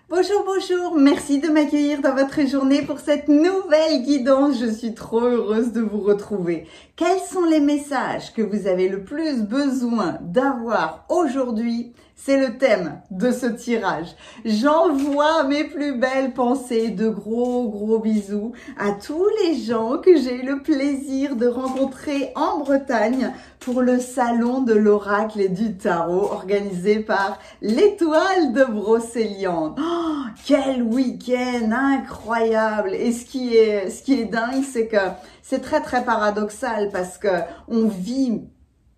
Bonjour, bonjour, merci de m'accueillir dans votre journée pour cette nouvelle guidance. Je suis trop heureuse de vous retrouver. Quels sont les messages que vous avez le plus besoin d'avoir aujourd'hui? C'est le thème de ce tirage. J'envoie mes plus belles pensées, de gros bisous à tous les gens que j'ai eu le plaisir de rencontrer en Bretagne pour le salon de l'oracle et du tarot organisé par l'Étoile de Brocéliande. Oh, quel week-end incroyable! Et ce qui est dingue, c'est que c'est très paradoxal parce que on vit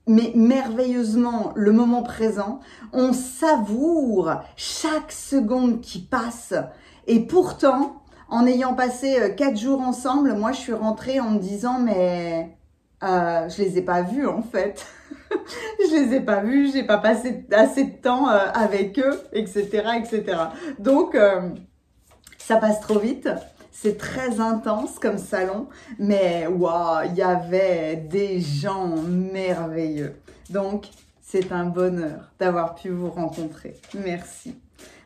mais merveilleusement le moment présent, on savoure chaque seconde qui passe et pourtant, en ayant passé 4 jours ensemble, moi je suis rentrée en me disant mais je les ai pas vus en fait. Je les ai pas vus, j'ai pas passé assez de temps avec eux, etc. Donc, ça passe trop vite. C'est très intense comme salon, mais waouh, il y avait des gens merveilleux. Donc, c'est un bonheur d'avoir pu vous rencontrer. Merci.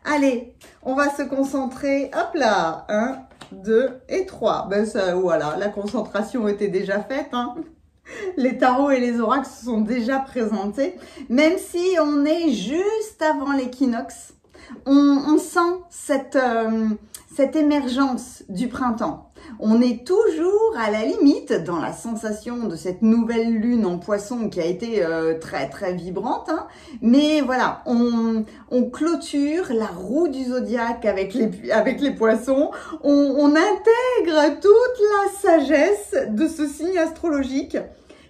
Allez, on va se concentrer. Hop là, 1, 2 et 3. Ben ça, voilà, la concentration était déjà faite, hein. Les tarots et les oracles se sont déjà présentés. Même si on est juste avant l'équinoxe, on sent cette émergence du printemps. On est toujours à la limite dans la sensation de cette nouvelle lune en poisson qui a été très vibrante. Hein. Mais voilà, on clôture la roue du zodiaque avec les poissons. On intègre toute la sagesse de ce signe astrologique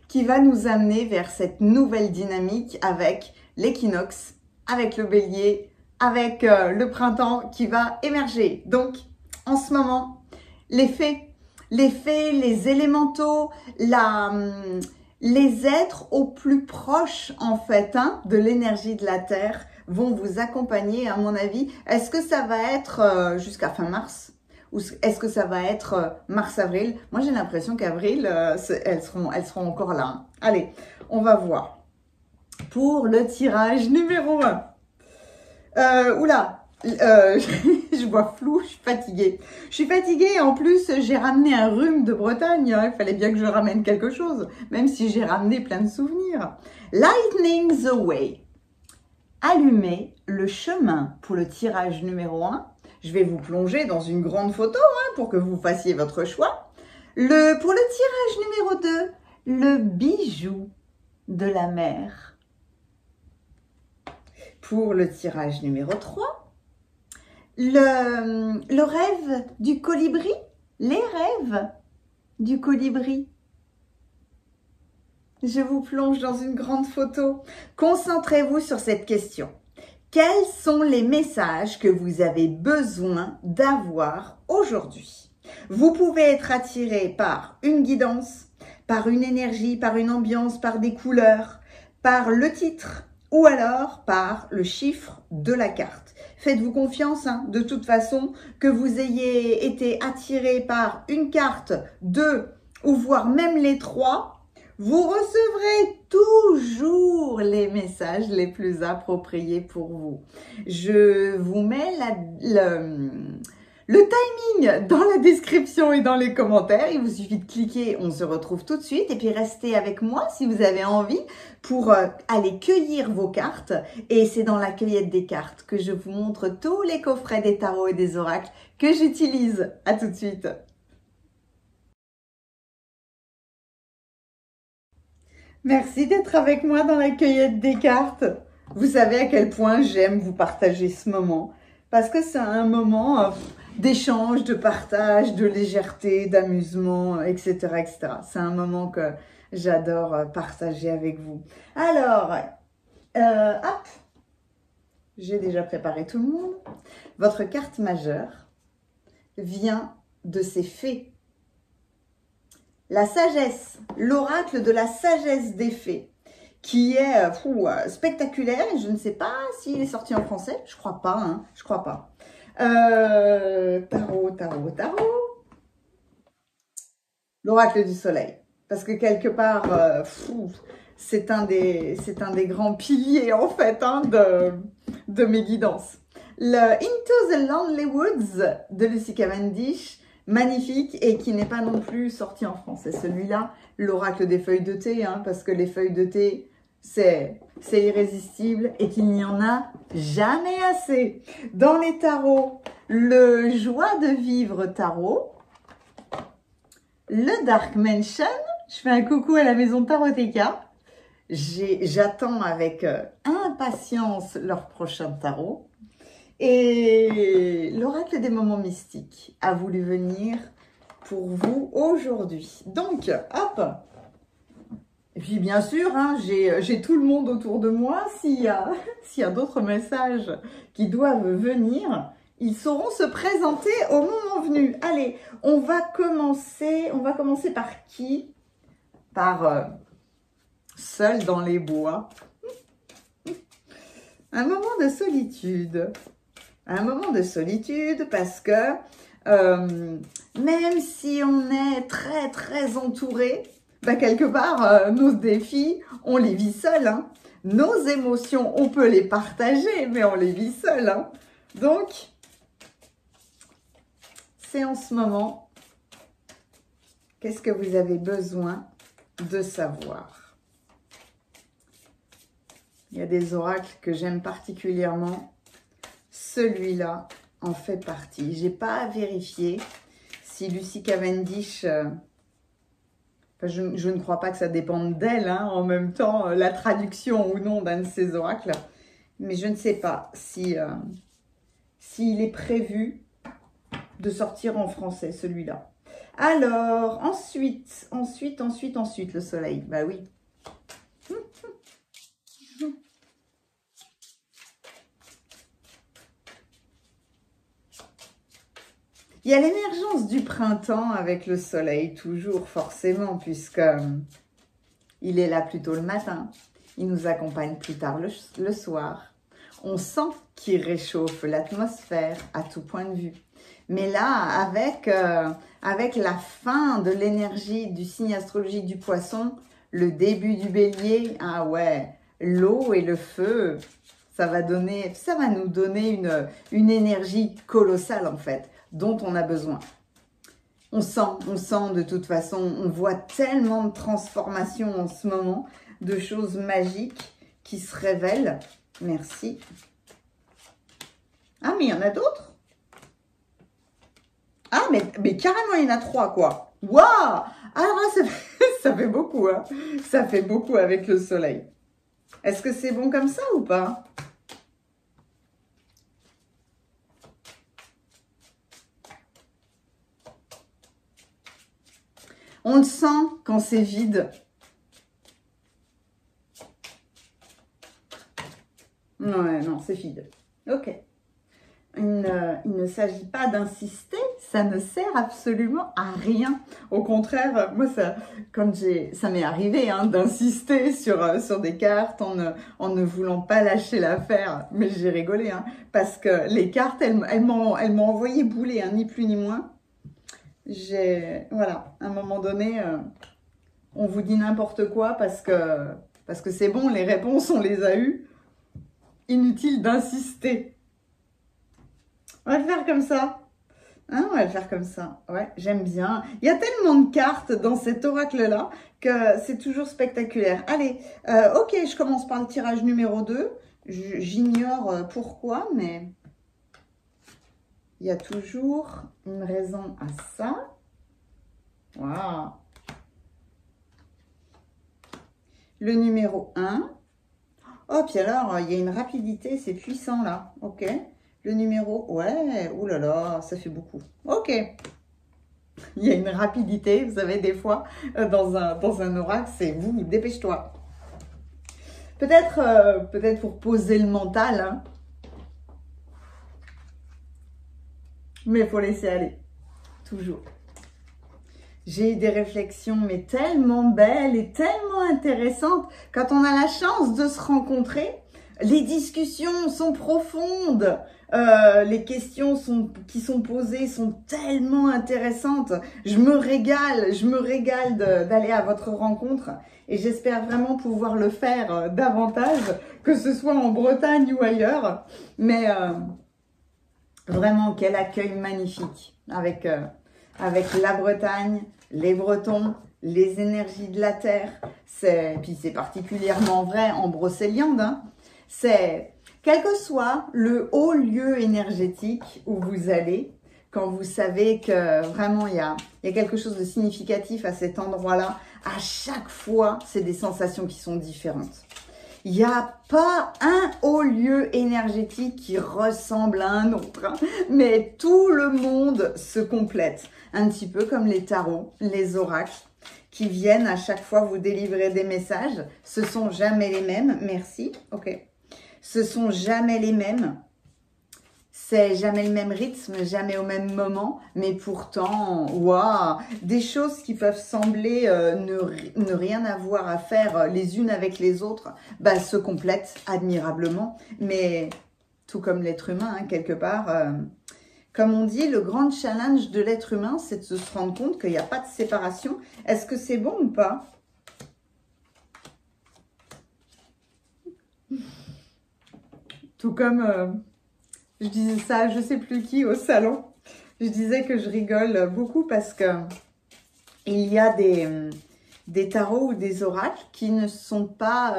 qui va nous amener vers cette nouvelle dynamique avec l'équinoxe, avec le bélier, avec le printemps qui va émerger. Donc, en ce moment, les fées, les élémentaux, les êtres au plus proches, en fait, hein, de l'énergie de la Terre vont vous accompagner, à mon avis. Est-ce que ça va être jusqu'à fin mars? Ou est-ce que ça va être mars-avril? Moi, j'ai l'impression qu'avril, elles seront encore là. Hein. Allez, on va voir. Pour le tirage numéro 1. Oula, je vois flou, je suis fatiguée. Je suis fatiguée, en plus, j'ai ramené un rhume de Bretagne. Hein. Il fallait bien que je ramène quelque chose, même si j'ai ramené plein de souvenirs. Lightning the way. Allumez le chemin pour le tirage numéro 1. Je vais vous plonger dans une grande photo hein, pour que vous fassiez votre choix. Pour le tirage numéro 2, le bijou de la mer. Pour le tirage numéro 3, le rêve du colibri, les rêves du colibri. Je vous plonge dans une grande photo. Concentrez-vous sur cette question. Quels sont les messages que vous avez besoin d'avoir aujourd'hui? Vous pouvez être attiré par une guidance, par une énergie, par une ambiance, par des couleurs, par le titre ou alors par le chiffre de la carte. Faites-vous confiance, hein, de toute façon, que vous ayez été attiré par une carte, 2 ou voire même les 3. Vous recevrez toujours les messages les plus appropriés pour vous. Je vous mets le timing dans la description et dans les commentaires. Il vous suffit de cliquer, on se retrouve tout de suite. Et puis restez avec moi si vous avez envie pour aller cueillir vos cartes. Et c'est dans la cueillette des cartes que je vous montre tous les coffrets des tarots et des oracles que j'utilise. À tout de suite. Merci d'être avec moi dans la cueillette des cartes. Vous savez à quel point j'aime vous partager ce moment. Parce que c'est un moment d'échange, de partage, de légèreté, d'amusement, etc. C'est un moment que j'adore partager avec vous. Alors, hop, j'ai déjà préparé tout le monde. Votre carte majeure vient de ces fées. La sagesse, l'oracle de la sagesse des fées, qui est spectaculaire. Et je ne sais pas s'il est sorti en français. Je crois pas, hein. Je crois pas. Tarot. L'oracle du soleil. Parce que quelque part, c'est un des grands piliers, en fait, hein, de mes guidances. le Into the Lonely Woods de Lucy Cavendish, magnifique et qui n'est pas non plus sorti en français. Celui-là, l'oracle des feuilles de thé, hein, parce que les feuilles de thé, c'est irrésistible et qu'il n'y en a jamais assez. Dans les tarots, le Joie de vivre tarot, le Dark Mansion, je fais un coucou à la maison Taroteka. J'attends avec impatience leur prochain tarot. Et l'oracle des moments mystiques a voulu venir pour vous aujourd'hui. Donc, hop. Et puis bien sûr, hein, j'ai tout le monde autour de moi. S'il y a d'autres messages qui doivent venir, ils sauront se présenter au moment venu. Allez, on va commencer par qui? Par Seul dans les bois. Un moment de solitude. Un moment de solitude parce que même si on est très très entouré, bah quelque part nos défis, on les vit seuls. Hein. Nos émotions, on peut les partager, mais on les vit seuls. Hein. Donc, c'est en ce moment, qu'est-ce que vous avez besoin de savoir? Il y a des oracles que j'aime particulièrement. Celui-là en fait partie. J'ai pas vérifié si Lucy Cavendish... je ne crois pas que ça dépende d'elle, hein, en même temps, la traduction ou non d'un de ces oracles. Mais je ne sais pas si s'il est prévu de sortir en français, celui-là. Alors, ensuite, le soleil. Bah oui. Il y a l'émergence du printemps avec le soleil, toujours forcément, puisque il est là plutôt le matin. Il nous accompagne plus tard le soir. On sent qu'il réchauffe l'atmosphère à tout point de vue. Mais là, avec la fin de l'énergie du signe astrologique du poisson, le début du bélier, ah ouais, l'eau et le feu, ça va nous donner une énergie colossale en fait, dont on a besoin. On sent de toute façon, on voit tellement de transformations en ce moment, de choses magiques qui se révèlent. Merci. Ah, mais il y en a d'autres? Ah, mais carrément, il y en a 3, quoi. Waouh! Alors là, ça fait beaucoup, hein. Ça fait beaucoup avec le soleil. Est-ce que c'est bon comme ça ou pas? On le sent quand c'est vide. Ouais, non, c'est vide. Ok. Il ne s'agit pas d'insister, ça ne sert absolument à rien. Au contraire, moi, ça m'est arrivé hein, d'insister sur des cartes en ne voulant pas lâcher l'affaire. Mais j'ai rigolé, hein, parce que les cartes, elles m'ont envoyé bouler, hein, ni plus ni moins. Voilà, à un moment donné, on vous dit n'importe quoi parce que c'est bon, les réponses, on les a eues. Inutile d'insister. On va le faire comme ça. Hein, on va le faire comme ça. Ouais, j'aime bien. Il y a tellement de cartes dans cet oracle-là que c'est toujours spectaculaire. Allez, ok, je commence par le tirage numéro 2. J'ignore pourquoi, mais il y a toujours une raison à ça. Waouh. Le numéro 1. Oh, puis alors, il y a une rapidité, c'est puissant là. Ok. Le numéro, ouais, oulala, ça fait beaucoup. Ok. Il y a une rapidité, vous savez, des fois, dans un oracle, c'est vous, dépêche-toi. Peut-être pour poser le mental, hein. Mais il faut laisser aller, toujours. J'ai eu des réflexions, mais tellement belles et tellement intéressantes. Quand on a la chance de se rencontrer, les discussions sont profondes. Les questions qui sont posées sont tellement intéressantes. Je me régale d'aller à votre rencontre et j'espère vraiment pouvoir le faire davantage, que ce soit en Bretagne ou ailleurs. Mais Vraiment, quel accueil magnifique avec, avec la Bretagne, les Bretons, les énergies de la terre. Puis c'est particulièrement vrai en Brocéliande. Hein. C'est, quel que soit le haut lieu énergétique où vous allez, quand vous savez que vraiment il y a quelque chose de significatif à cet endroit-là, à chaque fois, c'est des sensations qui sont différentes. Il n'y a pas un haut lieu énergétique qui ressemble à un autre, hein, mais tout le monde se complète. Un petit peu comme les tarots, les oracles, qui viennent à chaque fois vous délivrer des messages. Ce sont jamais les mêmes, merci, ok. Ce sont jamais les mêmes. C'est jamais le même rythme, jamais au même moment, mais pourtant, waouh, des choses qui peuvent sembler ne rien avoir à faire les unes avec les autres, bah, se complètent admirablement. Mais tout comme l'être humain, hein, quelque part, comme on dit, le grand challenge de l'être humain, c'est de se rendre compte qu'il n'y a pas de séparation. Est-ce que c'est bon ou pas? Tout comme... je disais ça, je sais plus qui, au salon. Je disais que je rigole beaucoup parce que il y a des tarots ou des oracles qui ne sont pas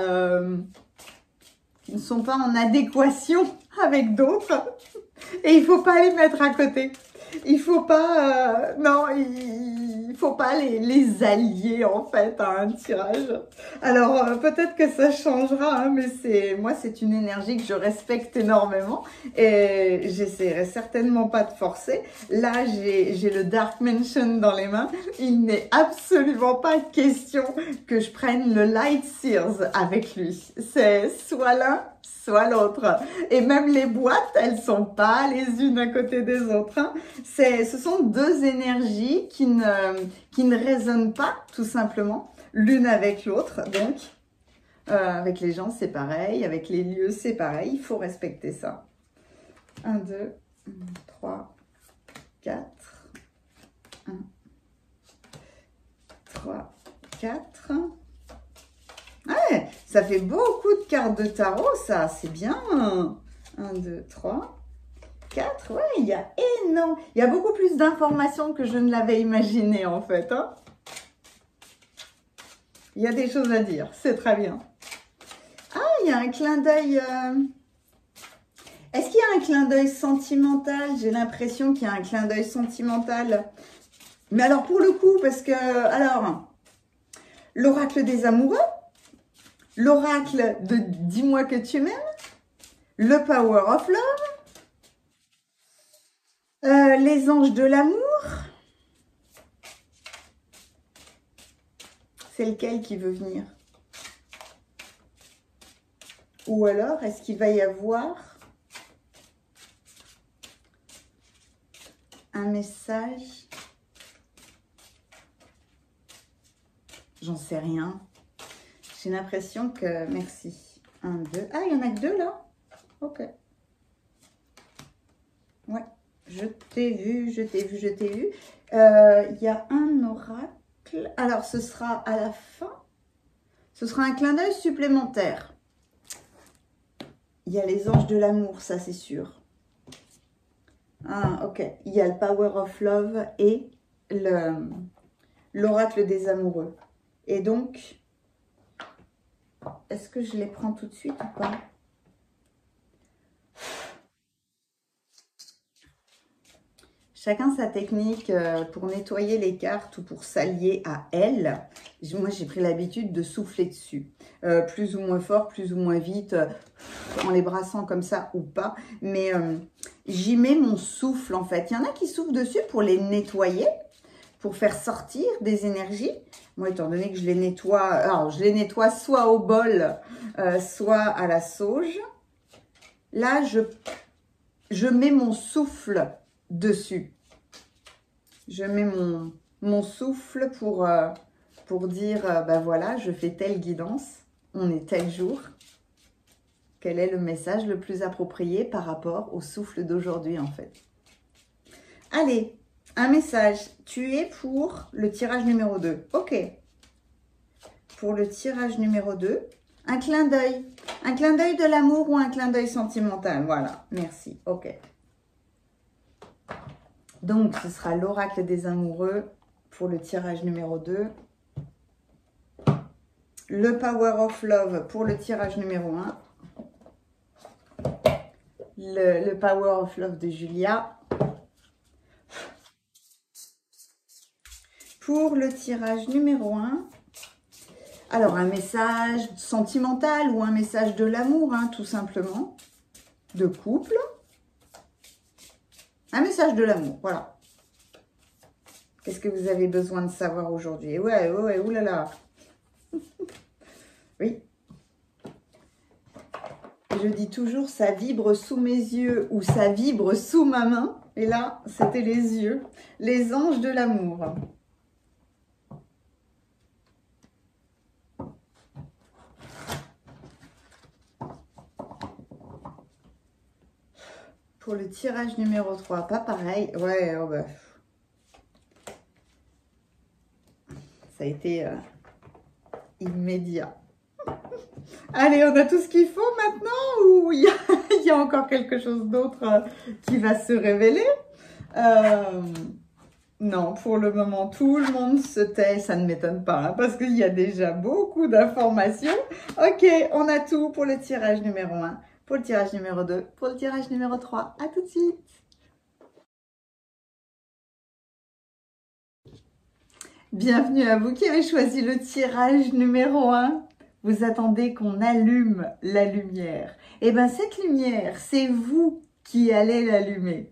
en adéquation avec d'autres. Et il faut pas les mettre à côté. Il faut pas, non, il faut pas les allier en fait à un tirage. Alors peut-être que ça changera, hein, mais moi c'est une énergie que je respecte énormément et j'essaierai certainement pas de forcer. Là j'ai le Dark Mansion dans les mains. Il n'est absolument pas question que je prenne le Light Sears avec lui. C'est soit l'un, soit l'autre. Et même les boîtes, elles sont pas les unes à côté des autres. Hein. Ce sont deux énergies qui ne résonnent pas, tout simplement, l'une avec l'autre. Donc, avec les gens, c'est pareil. Avec les lieux, c'est pareil. Il faut respecter ça. 1, 2, 3, 4. 1, 3, 4. Ouais, ça fait beaucoup de cartes de tarot, ça, c'est bien. 1, 2, 3, 4. Ouais, il y a énorme. Il y a beaucoup plus d'informations que je ne l'avais imaginé, en fait. Hein. Il y a des choses à dire, c'est très bien. Ah, il y a un clin d'œil... Est-ce qu'il y a un clin d'œil sentimental? J'ai l'impression qu'il y a un clin d'œil sentimental. Mais alors, pour le coup, parce que... Alors, l'oracle des amoureux, l'oracle de « Dis-moi que tu m'aimes », le Power of Love, les anges de l'amour. C'est lequel qui veut venir? Ou alors, est-ce qu'il va y avoir un message? J'en sais rien. J'ai l'impression que... Merci. 1, 2... Ah, il y en a que 2 là? Ok. Ouais. Je t'ai vu, je t'ai vu, je t'ai vu. Il y a un oracle. Alors, ce sera à la fin. Ce sera un clin d'œil supplémentaire. Il y a les anges de l'amour, ça c'est sûr. Ah, ok. Il y a le Power of Love et l'oracle des amoureux. Et donc... Est-ce que je les prends tout de suite ou pas? Chacun sa technique pour nettoyer les cartes ou pour s'allier à elles. Moi, j'ai pris l'habitude de souffler dessus. Plus ou moins fort, plus ou moins vite, en les brassant comme ça ou pas. Mais j'y mets mon souffle en fait. Il y en a qui soufflent dessus pour les nettoyer, pour faire sortir des énergies. Moi, étant donné que je les nettoie, alors je les nettoie soit au bol, soit à la sauge. Là, je mets mon souffle dessus. Je mets mon souffle pour dire, ben voilà, je fais telle guidance, on est tel jour. Quel est le message le plus approprié par rapport au souffle d'aujourd'hui, en fait? Allez, un message. Tu es pour le tirage numéro 2. Ok. Pour le tirage numéro 2, un clin d'œil. Un clin d'œil de l'amour ou un clin d'œil sentimental. Voilà, merci. Ok. Donc, ce sera l'oracle des amoureux pour le tirage numéro 2. Le Power of Love pour le tirage numéro 1. Le Power of Love de Julia. Pour le tirage numéro 1. Alors, un message sentimental ou un message de l'amour, hein, tout simplement. De couple. Un message de l'amour, voilà. Qu'est-ce que vous avez besoin de savoir aujourd'hui? Ouais, oulala. Oui. Je dis toujours, ça vibre sous mes yeux ou ça vibre sous ma main. Et là, c'était les yeux. Les anges de l'amour. Pour le tirage numéro 3, pas pareil. Ouais, oh bah. Ça a été immédiat. Allez, on a tout ce qu'il faut maintenant ou il y a encore quelque chose d'autre qui va se révéler? Non, pour le moment, tout le monde se tait. Ça ne m'étonne pas, hein, parce qu'il y a déjà beaucoup d'informations. Ok, on a tout pour le tirage numéro 1. Pour le tirage numéro 2, pour le tirage numéro 3. À tout de suite. Bienvenue à vous qui avez choisi le tirage numéro 1. Vous attendez qu'on allume la lumière. Eh bien, cette lumière, c'est vous qui allez l'allumer.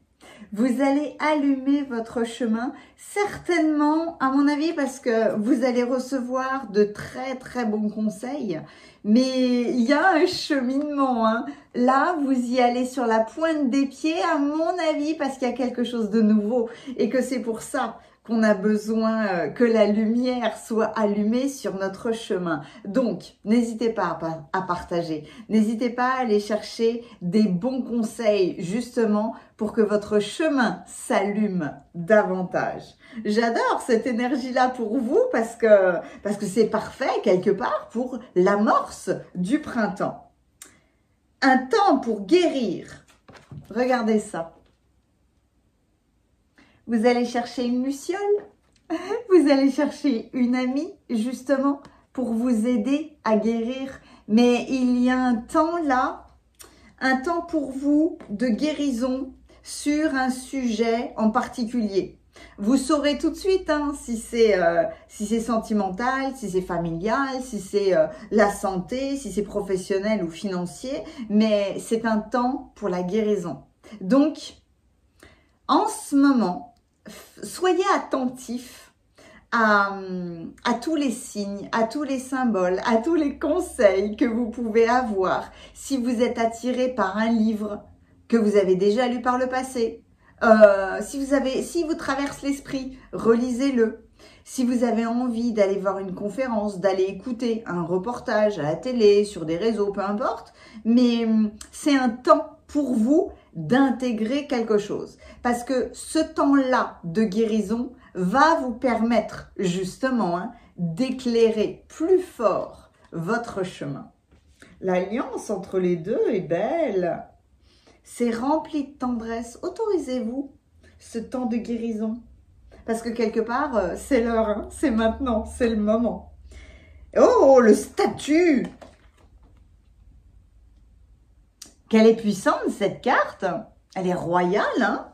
Vous allez allumer votre chemin, certainement, à mon avis, parce que vous allez recevoir de très très bons conseils. Mais il y a un cheminement, hein. Là, vous y allez sur la pointe des pieds, à mon avis, parce qu'il y a quelque chose de nouveau. Et que c'est pour ça qu'on a besoin que la lumière soit allumée sur notre chemin. Donc, n'hésitez pas à partager. N'hésitez pas à aller chercher des bons conseils, justement, pour que votre chemin s'allume davantage. J'adore cette énergie-là pour vous parce que c'est parfait, quelque part, pour l'amorce du printemps. Un temps pour guérir. Regardez ça. Vous allez chercher une luciole, vous allez chercher une amie, justement, pour vous aider à guérir. Mais il y a un temps là, un temps pour vous de guérison sur un sujet en particulier. Vous saurez tout de suite hein, si c'est sentimental, si c'est familial, si c'est la santé, si c'est professionnel ou financier. Mais c'est un temps pour la guérison. Donc, en ce moment, soyez attentifs à tous les signes, à tous les symboles, à tous les conseils que vous pouvez avoir. Si vous êtes attiré par un livre que vous avez déjà lu par le passé, si vous traverse l'esprit, relisez-le. Si vous avez envie d'aller voir une conférence, d'aller écouter un reportage à la télé, sur des réseaux, peu importe, mais c'est un temps pour vous d'intégrer quelque chose. Parce que ce temps-là de guérison va vous permettre justement d'éclairer plus fort votre chemin. L'alliance entre les deux est belle. C'est rempli de tendresse. Autorisez-vous ce temps de guérison. Parce que quelque part, c'est l'heure, hein, c'est maintenant, c'est le moment. Oh, le statut! Qu'elle est puissante, cette carte. Elle est royale, hein.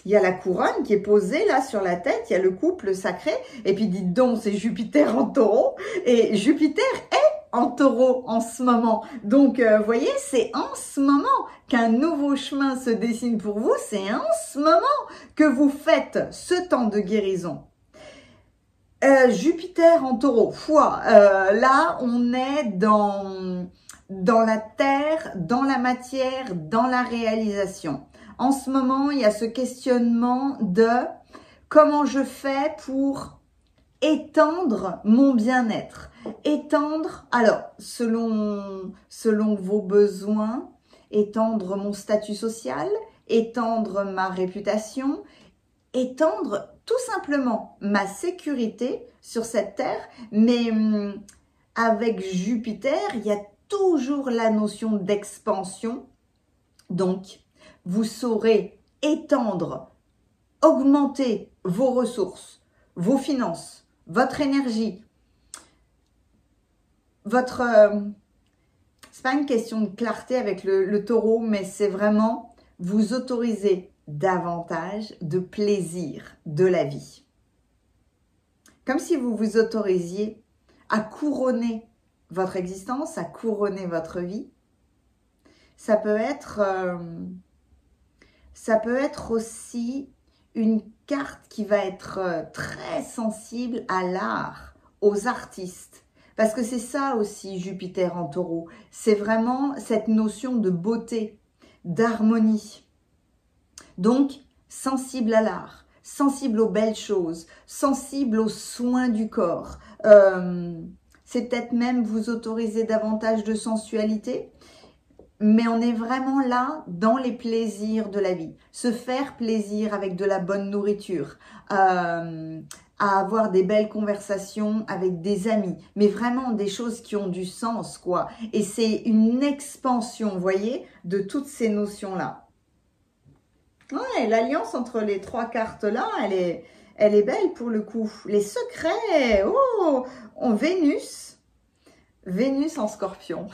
Il y a la couronne qui est posée là sur la tête. Il y a le couple sacré. Et puis, dites donc, c'est Jupiter en taureau. Et Jupiter est en taureau en ce moment. Donc, vous voyez, c'est en ce moment qu'un nouveau chemin se dessine pour vous. C'est en ce moment que vous faites ce temps de guérison. Jupiter en taureau. Là, on est dans la terre, dans la matière, dans la réalisation. En ce moment, il y a ce questionnement de comment je fais pour étendre mon bien-être. Étendre, alors, selon vos besoins, étendre mon statut social, étendre ma réputation, étendre tout simplement ma sécurité sur cette terre. Mais avec Jupiter, il y a toujours la notion d'expansion. Donc, vous saurez étendre augmenter vos ressources, vos finances, votre énergie, votre... c'est pas une question de clarté avec le taureau, mais c'est vraiment vous autoriser davantage de plaisir de la vie. Comme si vous vous autorisiez à couronner votre existence, à couronner votre vie. Ça peut être aussi une carte qui va être très sensible à l'art, aux artistes. Parce que c'est ça aussi Jupiter en taureau. C'est vraiment cette notion de beauté, d'harmonie. Donc, sensible à l'art, sensible aux belles choses, sensible aux soins du corps. C'est peut-être même vous autoriser davantage de sensualité. Mais on est vraiment là dans les plaisirs de la vie. Se faire plaisir avec de la bonne nourriture, à avoir des belles conversations avec des amis. Mais vraiment des choses qui ont du sens, quoi. Et c'est une expansion, vous voyez, de toutes ces notions-là. Ouais, l'alliance entre les trois cartes-là, elle est belle pour le coup. Les secrets, oh, en Vénus en Scorpion.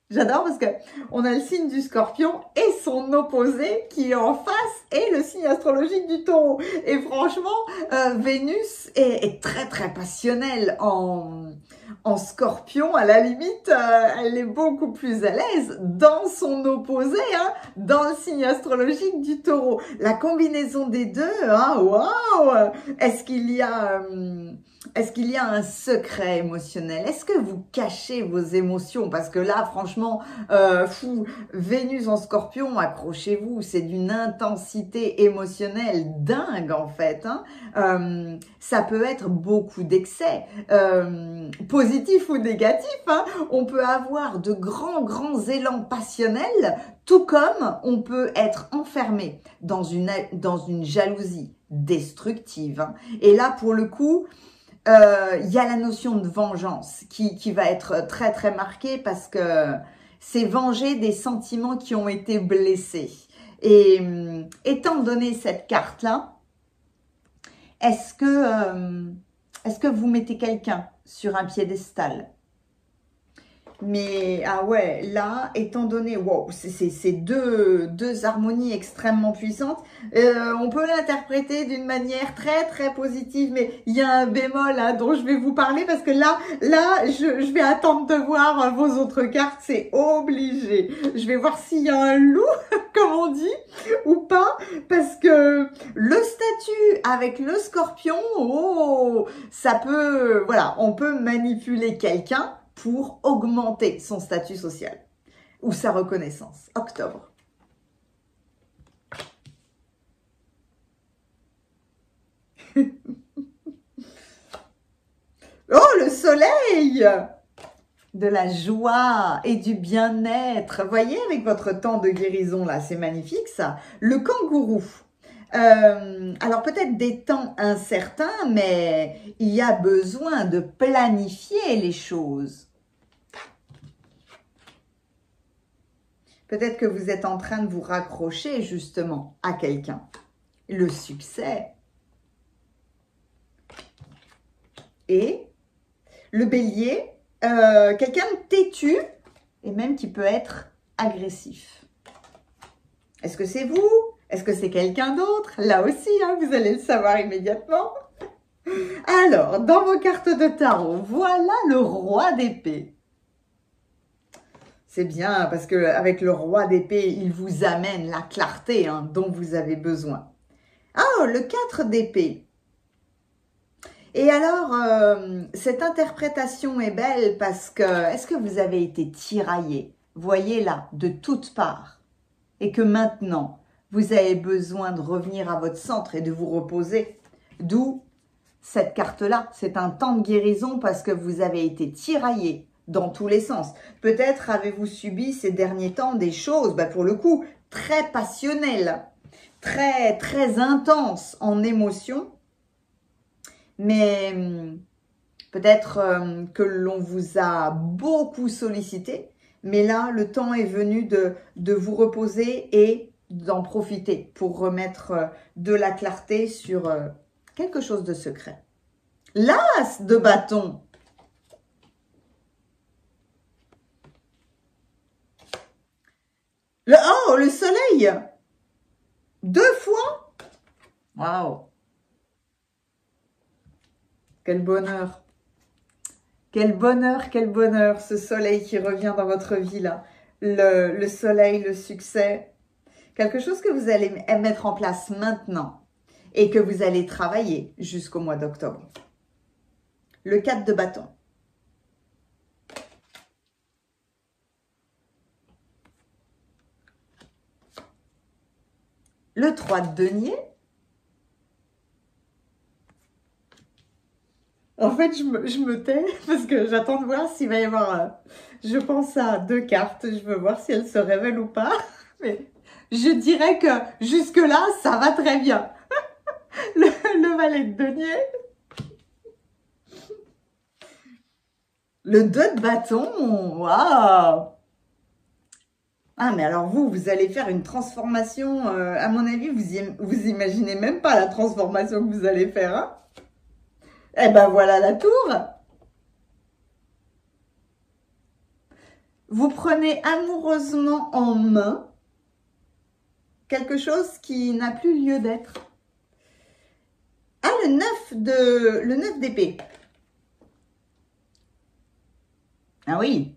J'adore parce que on a le signe du Scorpion et son opposé qui est en face et le signe astrologique du Taureau. Et franchement, Vénus est très très passionnelle en Scorpion. À la limite, elle est beaucoup plus à l'aise dans son opposé, hein, dans le signe astrologique du Taureau. La combinaison des deux, hein, waouh! Est-ce qu'il y a un secret émotionnel? Est-ce que vous cachez vos émotions? Parce que là, franchement, Vénus en Scorpion, accrochez-vous, c'est d'une intensité émotionnelle dingue en fait. Hein. Ça peut être beaucoup d'excès, positifs ou négatifs. Hein. On peut avoir de grands élans passionnels, tout comme on peut être enfermé dans une jalousie destructive. Hein. Et là, pour le coup, y a la notion de vengeance qui va être très très marquée parce que c'est venger des sentiments qui ont été blessés. Et étant donné cette carte-là, est-ce que vous mettez quelqu'un sur un piédestal? Mais, ah ouais, là, étant donné, wow, c'est deux harmonies extrêmement puissantes, on peut l'interpréter d'une manière très, très positive, mais il y a un bémol hein, dont je vais vous parler parce que là, je vais attendre de voir vos autres cartes, c'est obligé. Je vais voir s'il y a un loup, comme on dit, ou pas, parce que le statut avec le Scorpion, oh, ça peut, voilà, on peut manipuler quelqu'un pour augmenter son statut social ou sa reconnaissance. Octobre. Oh, le soleil! De la joie et du bien-être. Voyez, avec votre temps de guérison, là, c'est magnifique, ça. Le kangourou. Alors, peut-être des temps incertains, mais il y a besoin de planifier les choses. Peut-être que vous êtes en train de vous raccrocher justement à quelqu'un. Le succès. Et le bélier, quelqu'un de têtu et même qui peut être agressif. Est-ce que c'est vous? Est-ce que c'est quelqu'un d'autre? Là aussi, hein, vous allez le savoir immédiatement. Alors, dans vos cartes de tarot, voilà le roi d'épée. C'est bien parce que avec le roi d'épée, il vous amène la clarté hein, dont vous avez besoin. Ah, le 4 d'épée. Et alors, cette interprétation est belle parce que, est-ce que vous avez été tiraillé, voyez là, de toutes parts, et que maintenant, vous avez besoin de revenir à votre centre et de vous reposer, d'où cette carte-là, c'est un temps de guérison parce que vous avez été tiraillé dans tous les sens. Peut-être avez-vous subi ces derniers temps des choses, pour le coup, très passionnelles, très, très intenses en émotion, mais peut-être que l'on vous a beaucoup sollicité, mais là, le temps est venu de vous reposer et d'en profiter pour remettre de la clarté sur quelque chose de secret. L'as de bâton. Oh, le soleil. 2 fois. Waouh. Quel bonheur. Quel bonheur, ce soleil qui revient dans votre vie là. Le soleil, le succès. Quelque chose que vous allez mettre en place maintenant et que vous allez travailler jusqu'au mois d'octobre. Le 4 de bâton. Le 3 de denier. En fait, je me tais parce que j'attends de voir s'il va y avoir... je pense à 2 cartes. Je veux voir si elles se révèlent ou pas. Mais je dirais que jusque-là, ça va très bien. Le valet de denier. Le 2 de bâton. Waouh! Ah, mais alors vous allez faire une transformation. À mon avis, vous imaginez même pas la transformation que vous allez faire. Hein? Eh ben voilà la tour. Vous prenez amoureusement en main quelque chose qui n'a plus lieu d'être. Ah, le 9 d'épée. Ah oui.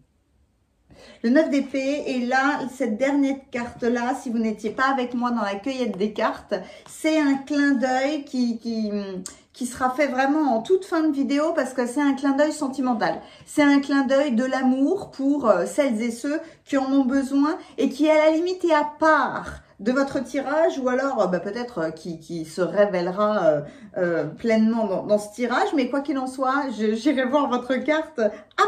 Le 9 d'épée, et là, cette dernière carte-là, si vous n'étiez pas avec moi dans la cueillette des cartes, c'est un clin d'œil qui sera fait vraiment en toute fin de vidéo parce que c'est un clin d'œil sentimental. C'est un clin d'œil de l'amour pour celles et ceux qui en ont besoin et qui, à la limite, est à part de votre tirage ou alors peut-être qui se révélera pleinement dans ce tirage. Mais quoi qu'il en soit, j'irai voir votre carte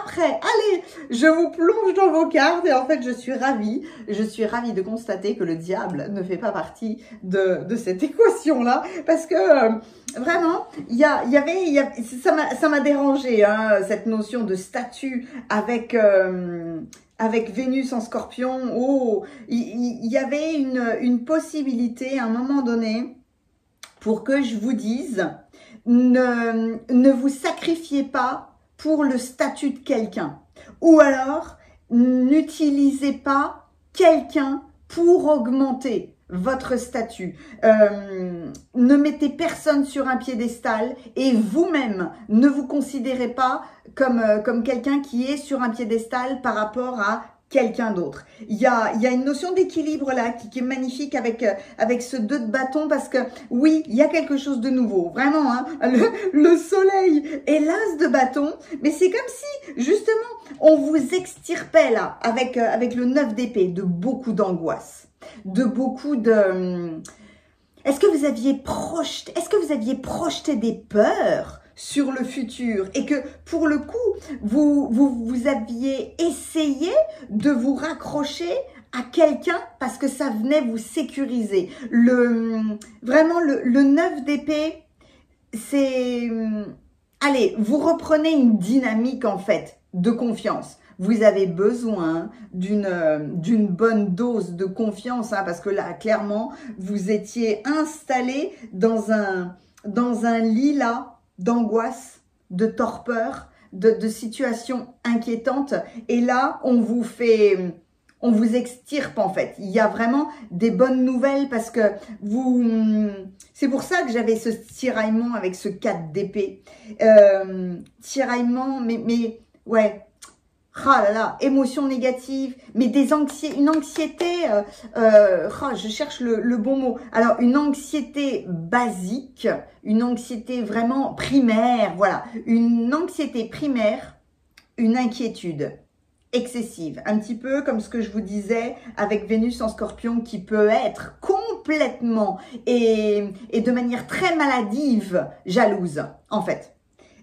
après. Allez, je vous plonge dans vos cartes et en fait, je suis ravie de constater que le diable ne fait pas partie de cette équation-là parce que vraiment, ça m'a dérangé hein, cette notion de statut avec Vénus en Scorpion. Oh, il y avait une possibilité à un moment donné pour que je vous dise ne vous sacrifiez pas pour le statut de quelqu'un ou alors n'utilisez pas quelqu'un pour augmenter votre statut. Ne mettez personne sur un piédestal et vous-même ne vous considérez pas comme quelqu'un qui est sur un piédestal par rapport à quelqu'un d'autre. Il y a une notion d'équilibre là qui est magnifique avec ce 2 de bâton parce que oui, il y a quelque chose de nouveau. Vraiment, hein, le soleil et l'as de bâton, mais c'est comme si justement on vous extirpait là avec le 9 d'épée de beaucoup d'angoisse, de beaucoup de... Est-ce que vous aviez projeté des peurs sur le futur et que pour le coup, vous aviez essayé de vous raccrocher à quelqu'un parce que ça venait vous sécuriser. Vraiment, le 9 d'épée, c'est... Allez, vous reprenez une dynamique en fait de confiance. Vous avez besoin d'une bonne dose de confiance hein, parce que là, clairement, vous étiez installé dans un lit là d'angoisse, de torpeur, de situations inquiétantes. Et là, on vous extirpe en fait. Il y a vraiment des bonnes nouvelles parce que c'est pour ça que j'avais ce tiraillement avec ce 4 d'épée. Tiraillement, mais ouais. Ah là là, émotions négatives, mais une anxiété, je cherche le bon mot. Alors, une anxiété basique, une anxiété vraiment primaire, voilà. Une anxiété primaire, une inquiétude excessive. Un petit peu comme ce que je vous disais avec Vénus en Scorpion qui peut être complètement et de manière très maladive, jalouse, en fait.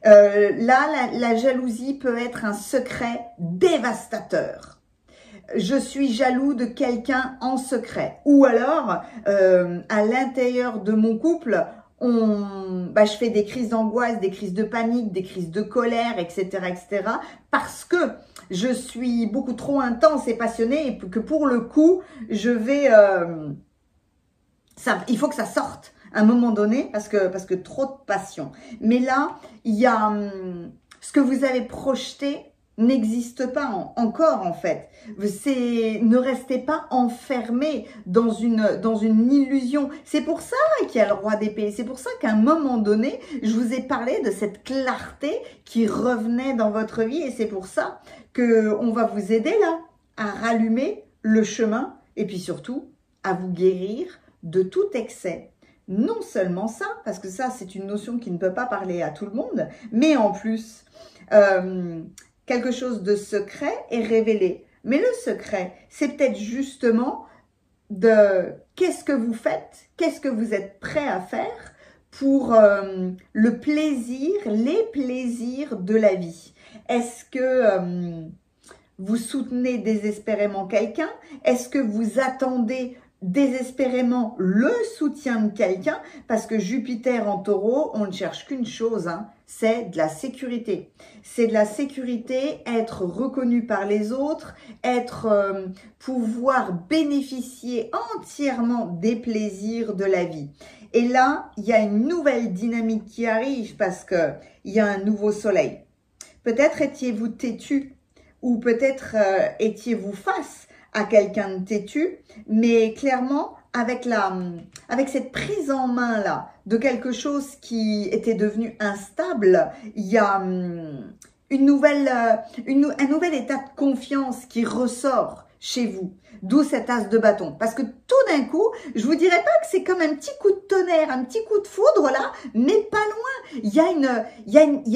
Là, la jalousie peut être un secret dévastateur. Je suis jaloux de quelqu'un en secret. Ou alors, à l'intérieur de mon couple, je fais des crises d'angoisse, des crises de panique, des crises de colère, etc., etc. Parce que je suis beaucoup trop intense et passionnée et que pour le coup, je vais il faut que ça sorte à un moment donné parce que trop de passion. Mais là, il y a ce que vous avez projeté n'existe pas encore en fait. Ne restez pas enfermé dans une illusion. C'est pour ça qu'il y a le roi d'épée. C'est pour ça qu'à un moment donné, je vous ai parlé de cette clarté qui revenait dans votre vie et c'est pour ça qu'on va vous aider là à rallumer le chemin et puis surtout à vous guérir de tout excès. Non seulement ça, parce que ça c'est une notion qui ne peut pas parler à tout le monde, mais en plus quelque chose de secret est révélé. Mais le secret, c'est peut-être justement de qu'est-ce que vous faites, qu'est-ce que vous êtes prêt à faire pour le plaisir, les plaisirs de la vie. Est-ce que vous soutenez désespérément quelqu'un? Est-ce que vous attendez désespérément le soutien de quelqu'un? Parce que Jupiter en taureau, on ne cherche qu'une chose, hein, c'est de la sécurité. C'est de la sécurité, être reconnu par les autres, pouvoir bénéficier entièrement des plaisirs de la vie. Et là, il y a une nouvelle dynamique qui arrive parce que il y a un nouveau soleil. Peut-être étiez-vous têtu ou peut-être étiez-vous face à quelqu'un de têtu, mais clairement, avec cette prise en main là de quelque chose qui était devenu instable, il y a un nouvel état de confiance qui ressort chez vous. D'où cet as de bâton. Parce que tout d'un coup, je vous dirais pas que c'est comme un petit coup de tonnerre, un petit coup de foudre là, mais pas loin. Il y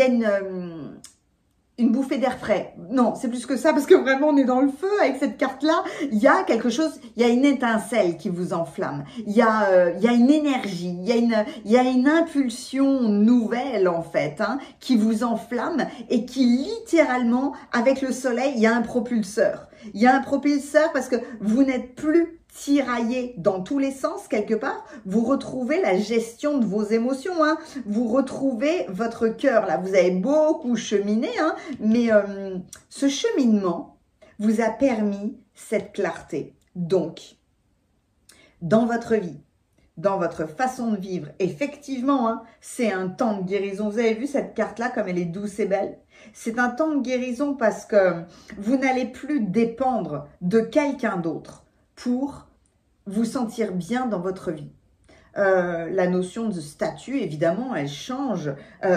a une bouffée d'air frais. Non, c'est plus que ça parce que vraiment on est dans le feu avec cette carte-là. Il y a quelque chose, il y a une étincelle qui vous enflamme. Il y a une énergie, il y a une impulsion nouvelle en fait, hein, qui vous enflamme et qui littéralement, avec le soleil, il y a un propulseur. Il y a un propulseur parce que vous n'êtes plus tiraillé dans tous les sens quelque part, vous retrouvez la gestion de vos émotions, hein. Vous retrouvez votre cœur, là, vous avez beaucoup cheminé, hein, mais ce cheminement vous a permis cette clarté. Donc, dans votre vie, dans votre façon de vivre, effectivement, hein, c'est un temps de guérison. Vous avez vu cette carte-là, comme elle est douce et belle? C'est un temps de guérison parce que vous n'allez plus dépendre de quelqu'un d'autre pour vous sentir bien dans votre vie. La notion de statut, évidemment, elle change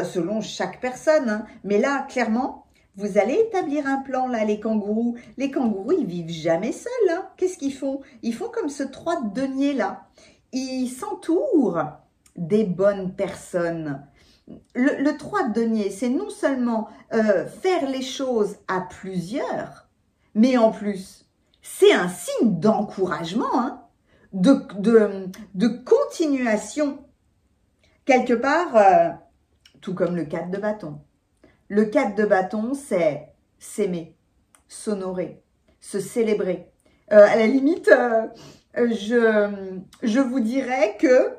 selon chaque personne. Hein. Mais là, clairement, vous allez établir un plan, là, les kangourous. Les kangourous, ils vivent jamais seuls. Hein. Qu'est-ce qu'ils font? Ils font comme ce 3 de denier, là. Ils s'entourent des bonnes personnes. Le 3 de denier, c'est non seulement faire les choses à plusieurs, mais en plus, c'est un signe d'encouragement, hein, de continuation. Quelque part, tout comme le 4 de bâton. Le 4 de bâton, c'est s'aimer, s'honorer, se célébrer. À la limite, je vous dirais que,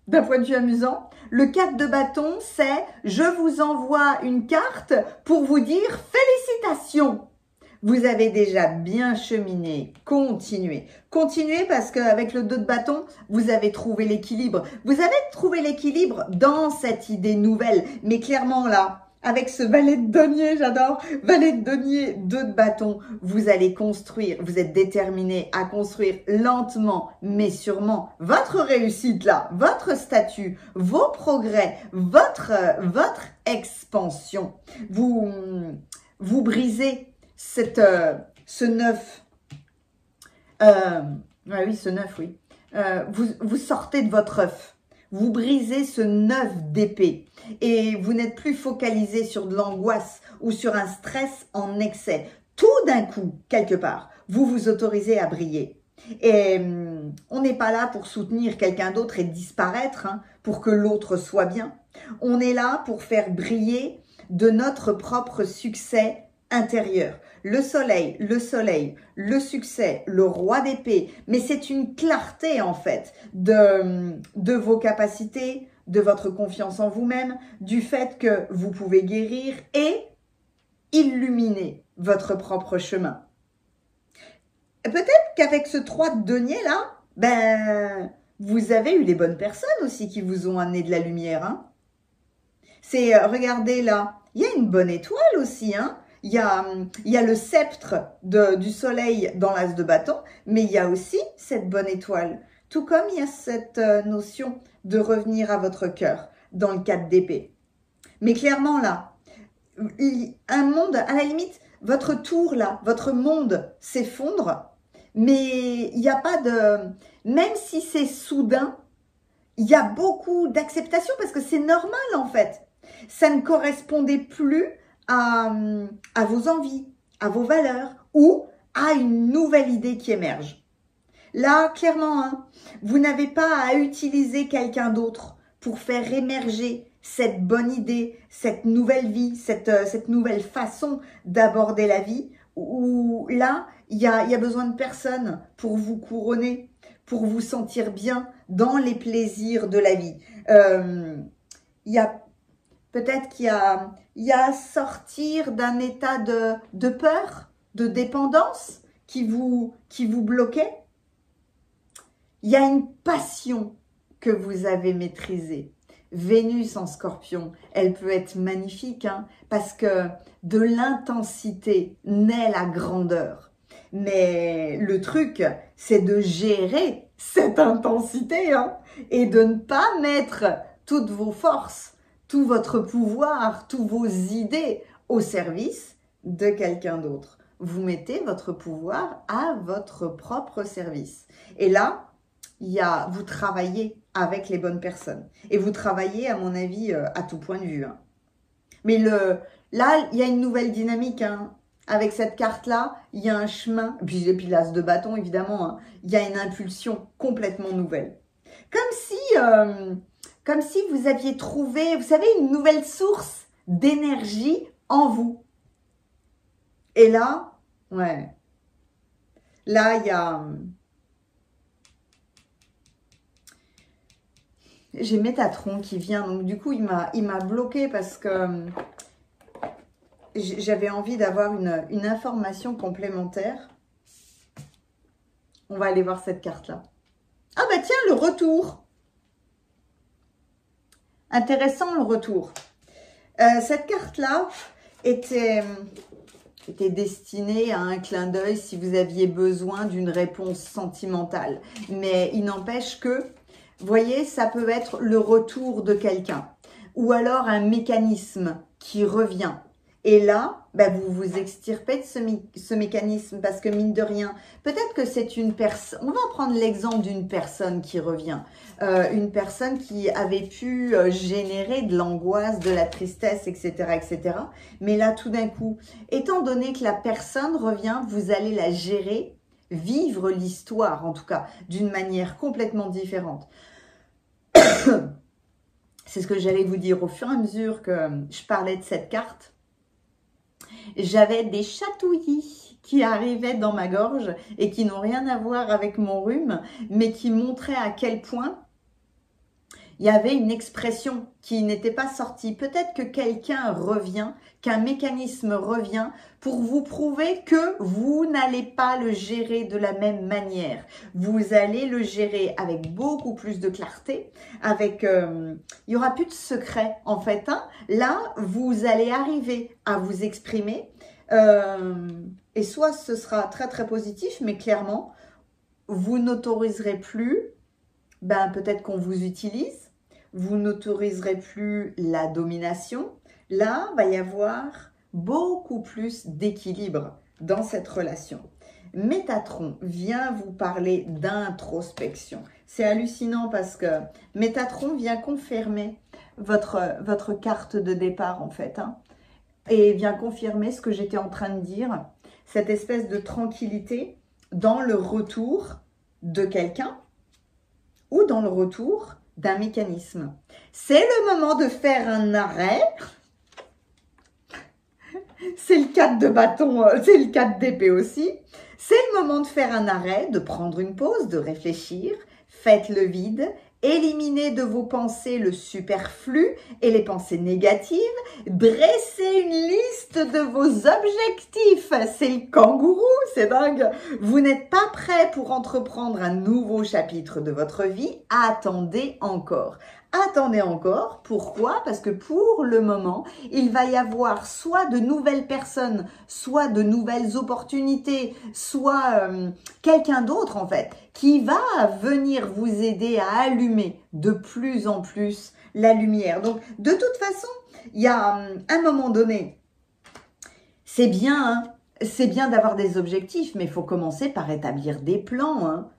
d'un point de vue amusant, le 4 de bâton, c'est « je vous envoie une carte pour vous dire félicitations ». Vous avez déjà bien cheminé, continuez. Continuez parce qu'avec le 2 de bâton, vous avez trouvé l'équilibre. Vous avez trouvé l'équilibre dans cette idée nouvelle. Mais clairement là, avec ce valet de denier, j'adore, valet de denier, 2 de bâton, vous allez construire, vous êtes déterminé à construire lentement mais sûrement votre réussite là, votre statut, vos progrès, votre expansion. Vous brisez ce 9, oui, ce 9, oui. Vous sortez de votre œuf. Vous brisez ce 9 d'épée et vous n'êtes plus focalisé sur de l'angoisse ou sur un stress en excès. Tout d'un coup, quelque part, vous vous autorisez à briller. Et on n'est pas là pour soutenir quelqu'un d'autre et disparaître, hein, pour que l'autre soit bien. On est là pour faire briller de notre propre succès intérieur. Le soleil, le succès, le roi d'épée, mais c'est une clarté en fait de vos capacités, de votre confiance en vous-même, du fait que vous pouvez guérir et illuminer votre propre chemin. Peut-être qu'avec ce 3 de denier là, vous avez eu les bonnes personnes aussi qui vous ont amené de la lumière. Hein. Regardez là, il y a une bonne étoile aussi. Hein. Il y a le sceptre du soleil dans l'as de bâton, mais il y a aussi cette bonne étoile. Tout comme il y a cette notion de revenir à votre cœur dans le 4 d'épée. Mais clairement là, un monde, à la limite, votre tour là, votre monde s'effondre, mais il n'y a pas de... Même si c'est soudain, il y a beaucoup d'acceptation parce que c'est normal en fait. Ça ne correspondait plus à vos envies, à vos valeurs ou à une nouvelle idée qui émerge. Là, clairement, hein, vous n'avez pas à utiliser quelqu'un d'autre pour faire émerger cette bonne idée, cette nouvelle vie, cette nouvelle façon d'aborder la vie, où là, il y a besoin de personne pour vous couronner, pour vous sentir bien dans les plaisirs de la vie. Peut-être qu'il y a sortir d'un état de peur, de dépendance qui vous bloquait. Il y a une passion que vous avez maîtrisée. Vénus en Scorpion, elle peut être magnifique hein, parce que de l'intensité naît la grandeur. Mais le truc, c'est de gérer cette intensité hein, et de ne pas mettre toutes vos forces, tout votre pouvoir, toutes vos idées au service de quelqu'un d'autre. Vous mettez votre pouvoir à votre propre service. Et là, vous travaillez avec les bonnes personnes. Et vous travaillez, à mon avis, à tout point de vue. Hein. Mais là, il y a une nouvelle dynamique. Hein. Avec cette carte-là, il y a un chemin. Et puis l'as de bâton, évidemment. Hein. Il y a une impulsion complètement nouvelle. Comme si vous aviez trouvé, vous savez, une nouvelle source d'énergie en vous. Et là, ouais. Là, il y a... J'ai Métatron qui vient, donc du coup, il m'a bloqué parce que j'avais envie d'avoir une information complémentaire. On va aller voir cette carte-là. Ah bah tiens, le retour. Intéressant, le retour. Cette carte-là était destinée à un clin d'œil si vous aviez besoin d'une réponse sentimentale. Mais il n'empêche que... Vous voyez, ça peut être le retour de quelqu'un ou alors un mécanisme qui revient. Et là, bah, vous vous extirpez de ce mécanisme parce que mine de rien, peut-être que c'est une personne, on va prendre l'exemple d'une personne qui revient, une personne qui avait pu générer de l'angoisse, de la tristesse, etc., etc. Mais là, tout d'un coup, étant donné que la personne revient, vous allez la gérer, vivre l'histoire en tout cas, d'une manière complètement différente. C'est ce que j'allais vous dire au fur et à mesure que je parlais de cette carte. J'avais des chatouillis qui arrivaient dans ma gorge et qui n'ont rien à voir avec mon rhume, mais qui montraient à quel point il y avait une expression qui n'était pas sortie. Peut-être que quelqu'un revient, qu'un mécanisme revient pour vous prouver que vous n'allez pas le gérer de la même manière. Vous allez le gérer avec beaucoup plus de clarté, avec il n'y aura plus de secret en fait. Hein. Là, vous allez arriver à vous exprimer et soit ce sera très très positif, mais clairement, vous n'autoriserez plus, peut-être qu'on vous utilise, vous n'autoriserez plus la domination. Là, va y avoir beaucoup plus d'équilibre dans cette relation. Métatron vient vous parler d'introspection. C'est hallucinant parce que Métatron vient confirmer votre carte de départ en fait. Hein, et vient confirmer ce que j'étais en train de dire, cette espèce de tranquillité dans le retour de quelqu'un ou dans le retour d'un mécanisme. C'est le moment de faire un arrêt. C'est le 4 de bâton, c'est le 4 d'épée aussi. C'est le moment de faire un arrêt, de prendre une pause, de réfléchir. Faites le vide Éliminez de vos pensées le superflu et les pensées négatives. Dressez une liste de vos objectifs. C'est le kangourou, c'est dingue. Vous n'êtes pas prêt pour entreprendre un nouveau chapitre de votre vie. Attendez encore. Attendez encore. Pourquoi? Parce que pour le moment, il va y avoir soit de nouvelles personnes, soit de nouvelles opportunités, soit quelqu'un d'autre en fait, qui va venir vous aider à allumer de plus en plus la lumière. Donc, de toute façon, il y a un moment donné, c'est bien d'avoir des objectifs, mais il faut commencer par établir des plans, hein.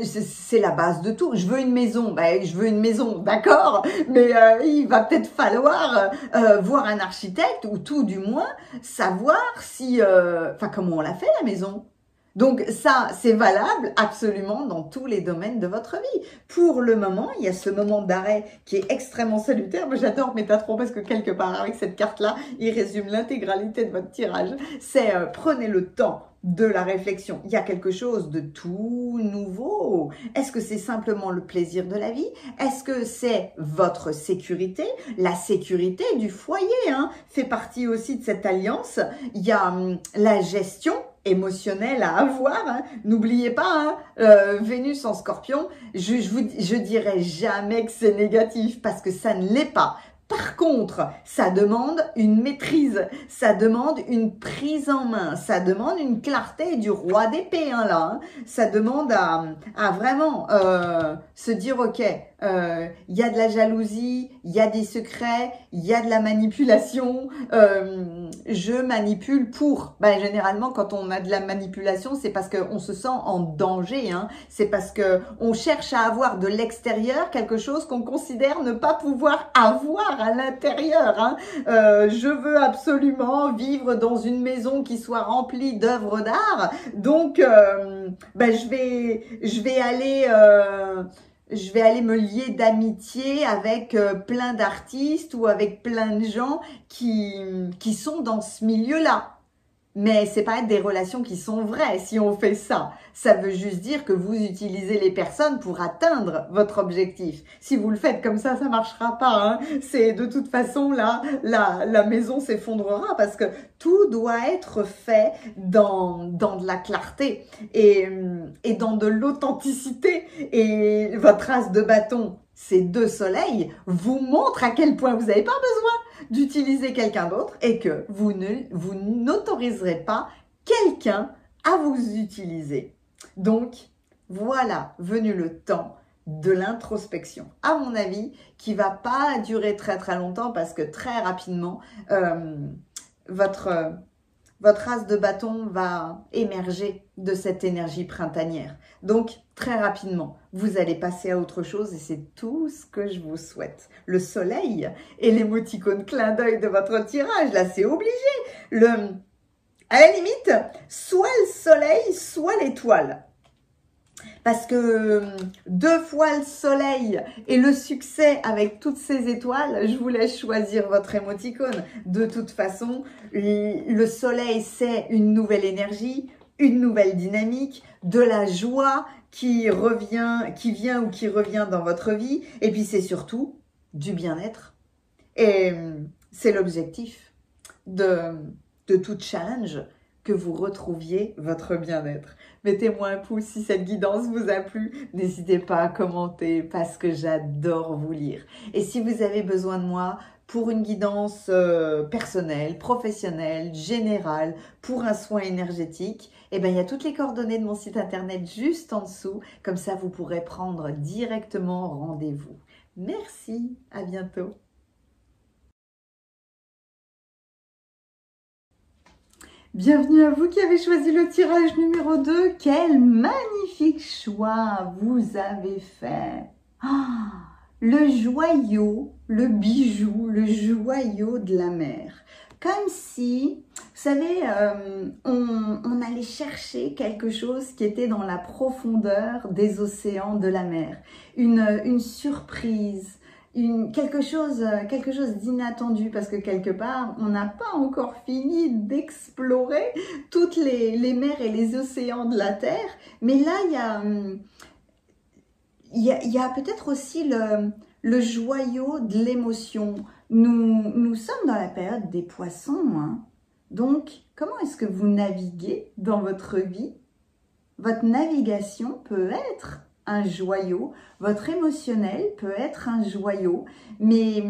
C'est la base de tout. Je veux une maison, je veux une maison, d'accord, mais il va peut-être falloir voir un architecte ou tout du moins savoir si, comment on l'a fait la maison. Donc ça, c'est valable absolument dans tous les domaines de votre vie. Pour le moment, il y a ce moment d'arrêt qui est extrêmement salutaire. Moi, j'adore Métatron parce que quelque part, avec cette carte-là, il résume l'intégralité de votre tirage. C'est prenez le temps de la réflexion. Il y a quelque chose de tout nouveau. Est-ce que c'est simplement le plaisir de la vie? Est-ce que c'est votre sécurité? La sécurité du foyer fait partie aussi de cette alliance. Il y a la gestion émotionnel à avoir. N'oubliez pas, Vénus en Scorpion, je dirais jamais que c'est négatif parce que ça ne l'est pas. Par contre, ça demande une maîtrise, ça demande une prise en main, ça demande une clarté du roi d'épée là. Ça demande à vraiment se dire ok, il y a de la jalousie, il y a des secrets, il y a de la manipulation. Je manipule pour. Généralement, quand on a de la manipulation, c'est parce qu'on se sent en danger. C'est parce que on cherche à avoir de l'extérieur quelque chose qu'on considère ne pas pouvoir avoir à l'intérieur. Je veux absolument vivre dans une maison qui soit remplie d'œuvres d'art. Donc, je vais aller me lier d'amitié avec plein d'artistes ou avec plein de gens qui sont dans ce milieu-là. Mais c'est pas des relations qui sont vraies si on fait ça. Ça veut juste dire que vous utilisez les personnes pour atteindre votre objectif. Si vous le faites comme ça marchera pas. C'est de toute façon là, la maison s'effondrera parce que tout doit être fait dans de la clarté et dans de l'authenticité. Et votre as de bâton, ces deux soleils, vous montrent à quel point vous n'avez pas besoin d'utiliser quelqu'un d'autre et que vous n'autoriserez pas quelqu'un à vous utiliser. Donc, voilà venu le temps de l'introspection, à mon avis, qui va pas durer très très longtemps parce que très rapidement, votre as de bâton va émerger de cette énergie printanière. Donc, très rapidement, vous allez passer à autre chose et c'est tout ce que je vous souhaite. Le soleil et l'émoticône clin d'œil de votre tirage, là, c'est obligé. À la limite, soit le soleil, soit l'étoile. Parce que 2 fois le soleil et le succès avec toutes ces étoiles, je vous laisse choisir votre émoticône. De toute façon, le soleil, c'est une nouvelle énergie, une nouvelle dynamique, de la joie qui vient ou qui revient dans votre vie. Et puis, c'est surtout du bien-être. Et c'est l'objectif de tout challenge, que vous retrouviez votre bien-être. Mettez-moi un pouce si cette guidance vous a plu. N'hésitez pas à commenter parce que j'adore vous lire. Et si vous avez besoin de moi pour une guidance personnelle, professionnelle, générale, pour un soin énergétique, il y a toutes les coordonnées de mon site internet juste en dessous. Comme ça, vous pourrez prendre directement rendez-vous. Merci, à bientôt. Bienvenue à vous qui avez choisi le tirage numéro 2. Quel magnifique choix vous avez fait. Le joyau, le bijou, le joyau de la mer. Comme si, vous savez, on allait chercher quelque chose qui était dans la profondeur des océans de la mer. Une surprise. Quelque chose d'inattendu parce que quelque part, on n'a pas encore fini d'explorer toutes les mers et les océans de la Terre. Mais là, il il y a peut-être aussi le joyau de l'émotion. Nous sommes dans la période des poissons, hein. Donc, comment est-ce que vous naviguez dans votre vie? Votre navigation peut être un joyau, votre émotionnel peut être un joyau, mais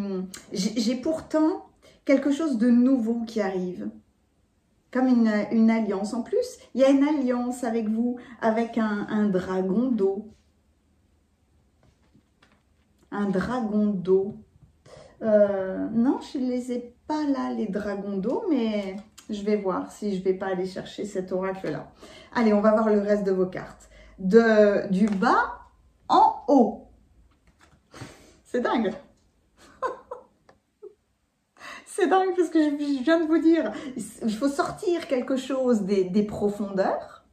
j'ai pourtant quelque chose de nouveau qui arrive, comme une alliance. En plus, il y a une alliance avec vous, avec un dragon d'eau. Un dragon d'eau. Non, je ne les ai pas là, les dragons d'eau, mais je vais voir si je ne vais pas aller chercher cet oracle-là. Allez, on va voir le reste de vos cartes. Du bas en haut. C'est dingue. C'est dingue parce que je viens de vous dire, il faut sortir quelque chose des profondeurs.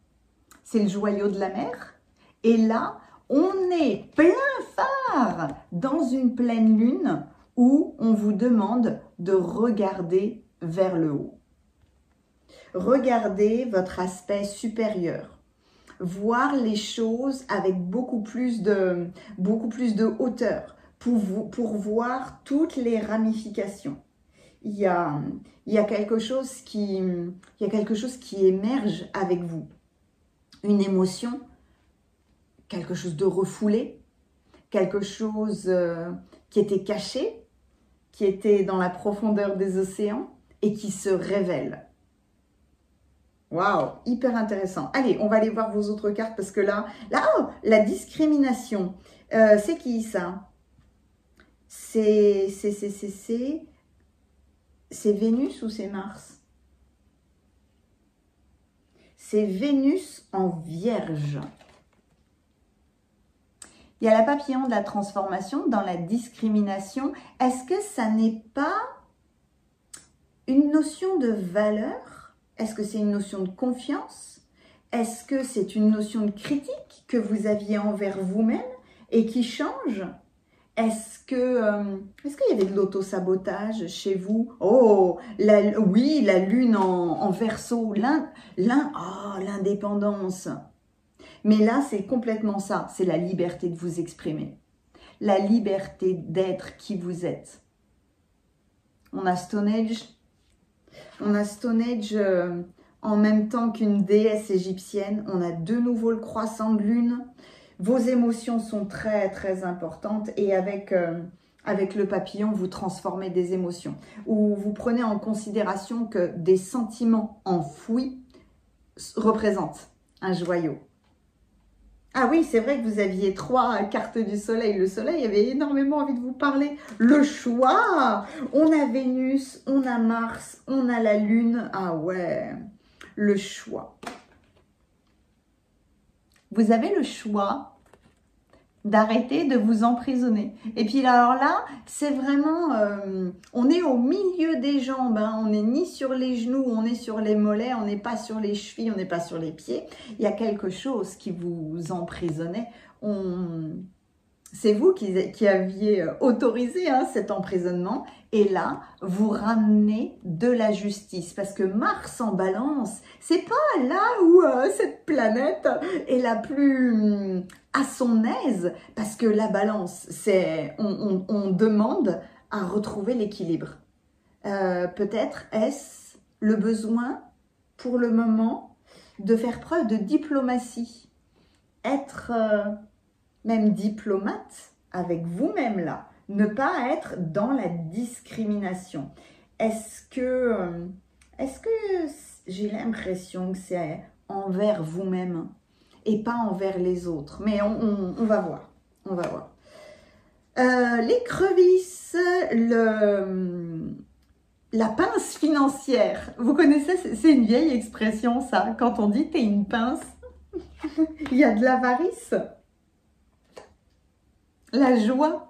C'est le joyau de la mer. Et là, on est plein phare dans une pleine lune où on vous demande de regarder vers le haut. Regardez votre aspect supérieur. Voir les choses avec beaucoup plus de hauteur pour voir toutes les ramifications. Il y a quelque chose qui émerge avec vous. Une émotion, quelque chose de refoulé, quelque chose qui était caché, qui était dans la profondeur des océans et qui se révèle. Waouh, hyper intéressant. Allez, on va aller voir vos autres cartes parce que là, oh, la discrimination. C'est qui ça? C'est Vénus ou c'est Mars? C'est Vénus en Vierge. Il y a la papillon de la transformation dans la discrimination. Est-ce que ça n'est pas une notion de valeur? Est-ce que c'est une notion de confiance? Est-ce que c'est une notion de critique que vous aviez envers vous-même et qui change? Est-ce qu'il y avait de l'auto-sabotage chez vous? Oh, oui, la lune en Verseau, l'indépendance. Mais là, c'est complètement ça, c'est la liberté de vous exprimer. La liberté d'être qui vous êtes. On a Stone Age. On a Stone Age en même temps qu'une déesse égyptienne. On a de nouveau le croissant de lune. Vos émotions sont très, très importantes. Et avec le papillon, vous transformez des émotions. Ou vous prenez en considération que des sentiments enfouis représentent un joyau. Ah oui, c'est vrai que vous aviez 3 cartes du soleil. Le soleil avait énormément envie de vous parler. Le choix. On a Vénus, on a Mars, on a la Lune. Ah ouais, le choix. Vous avez le choix d'arrêter de vous emprisonner. Et puis alors là, c'est vraiment, on est au milieu des jambes, hein. On n'est ni sur les genoux, on est sur les mollets, on n'est pas sur les chevilles, on n'est pas sur les pieds. Il y a quelque chose qui vous emprisonnait. C'est vous qui aviez autorisé cet emprisonnement. Et là, vous ramenez de la justice. Parce que Mars en balance, c'est pas là où cette planète est la plus à son aise. Parce que la balance, c'est on demande à retrouver l'équilibre. Peut-être est-ce le besoin, pour le moment, de faire preuve de diplomatie. Être même diplomate avec vous-même là. Ne pas être dans la discrimination. Est-ce que j'ai l'impression que c'est envers vous-même et pas envers les autres? Mais on va voir. On va voir. L'écrevisse, la pince financière. Vous connaissez, c'est une vieille expression ça. Quand on dit t'es une pince, il y a de l'avarice. La joie.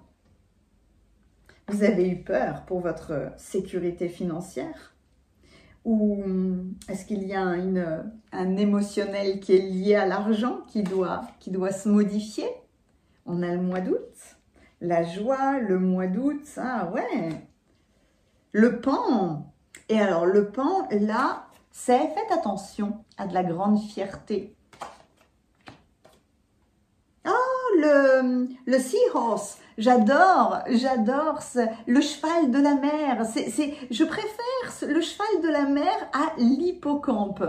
Vous avez eu peur pour votre sécurité financière? Ou est-ce qu'il y a un émotionnel qui est lié à l'argent qui doit se modifier? On a le mois d'août, la joie, le mois d'août, ah ouais. Le pan. Et alors le pan, là, c'est faites attention à de la grande fierté. le seahorse. J'adore le cheval de la mer. Je préfère le cheval de la mer à l'hippocampe.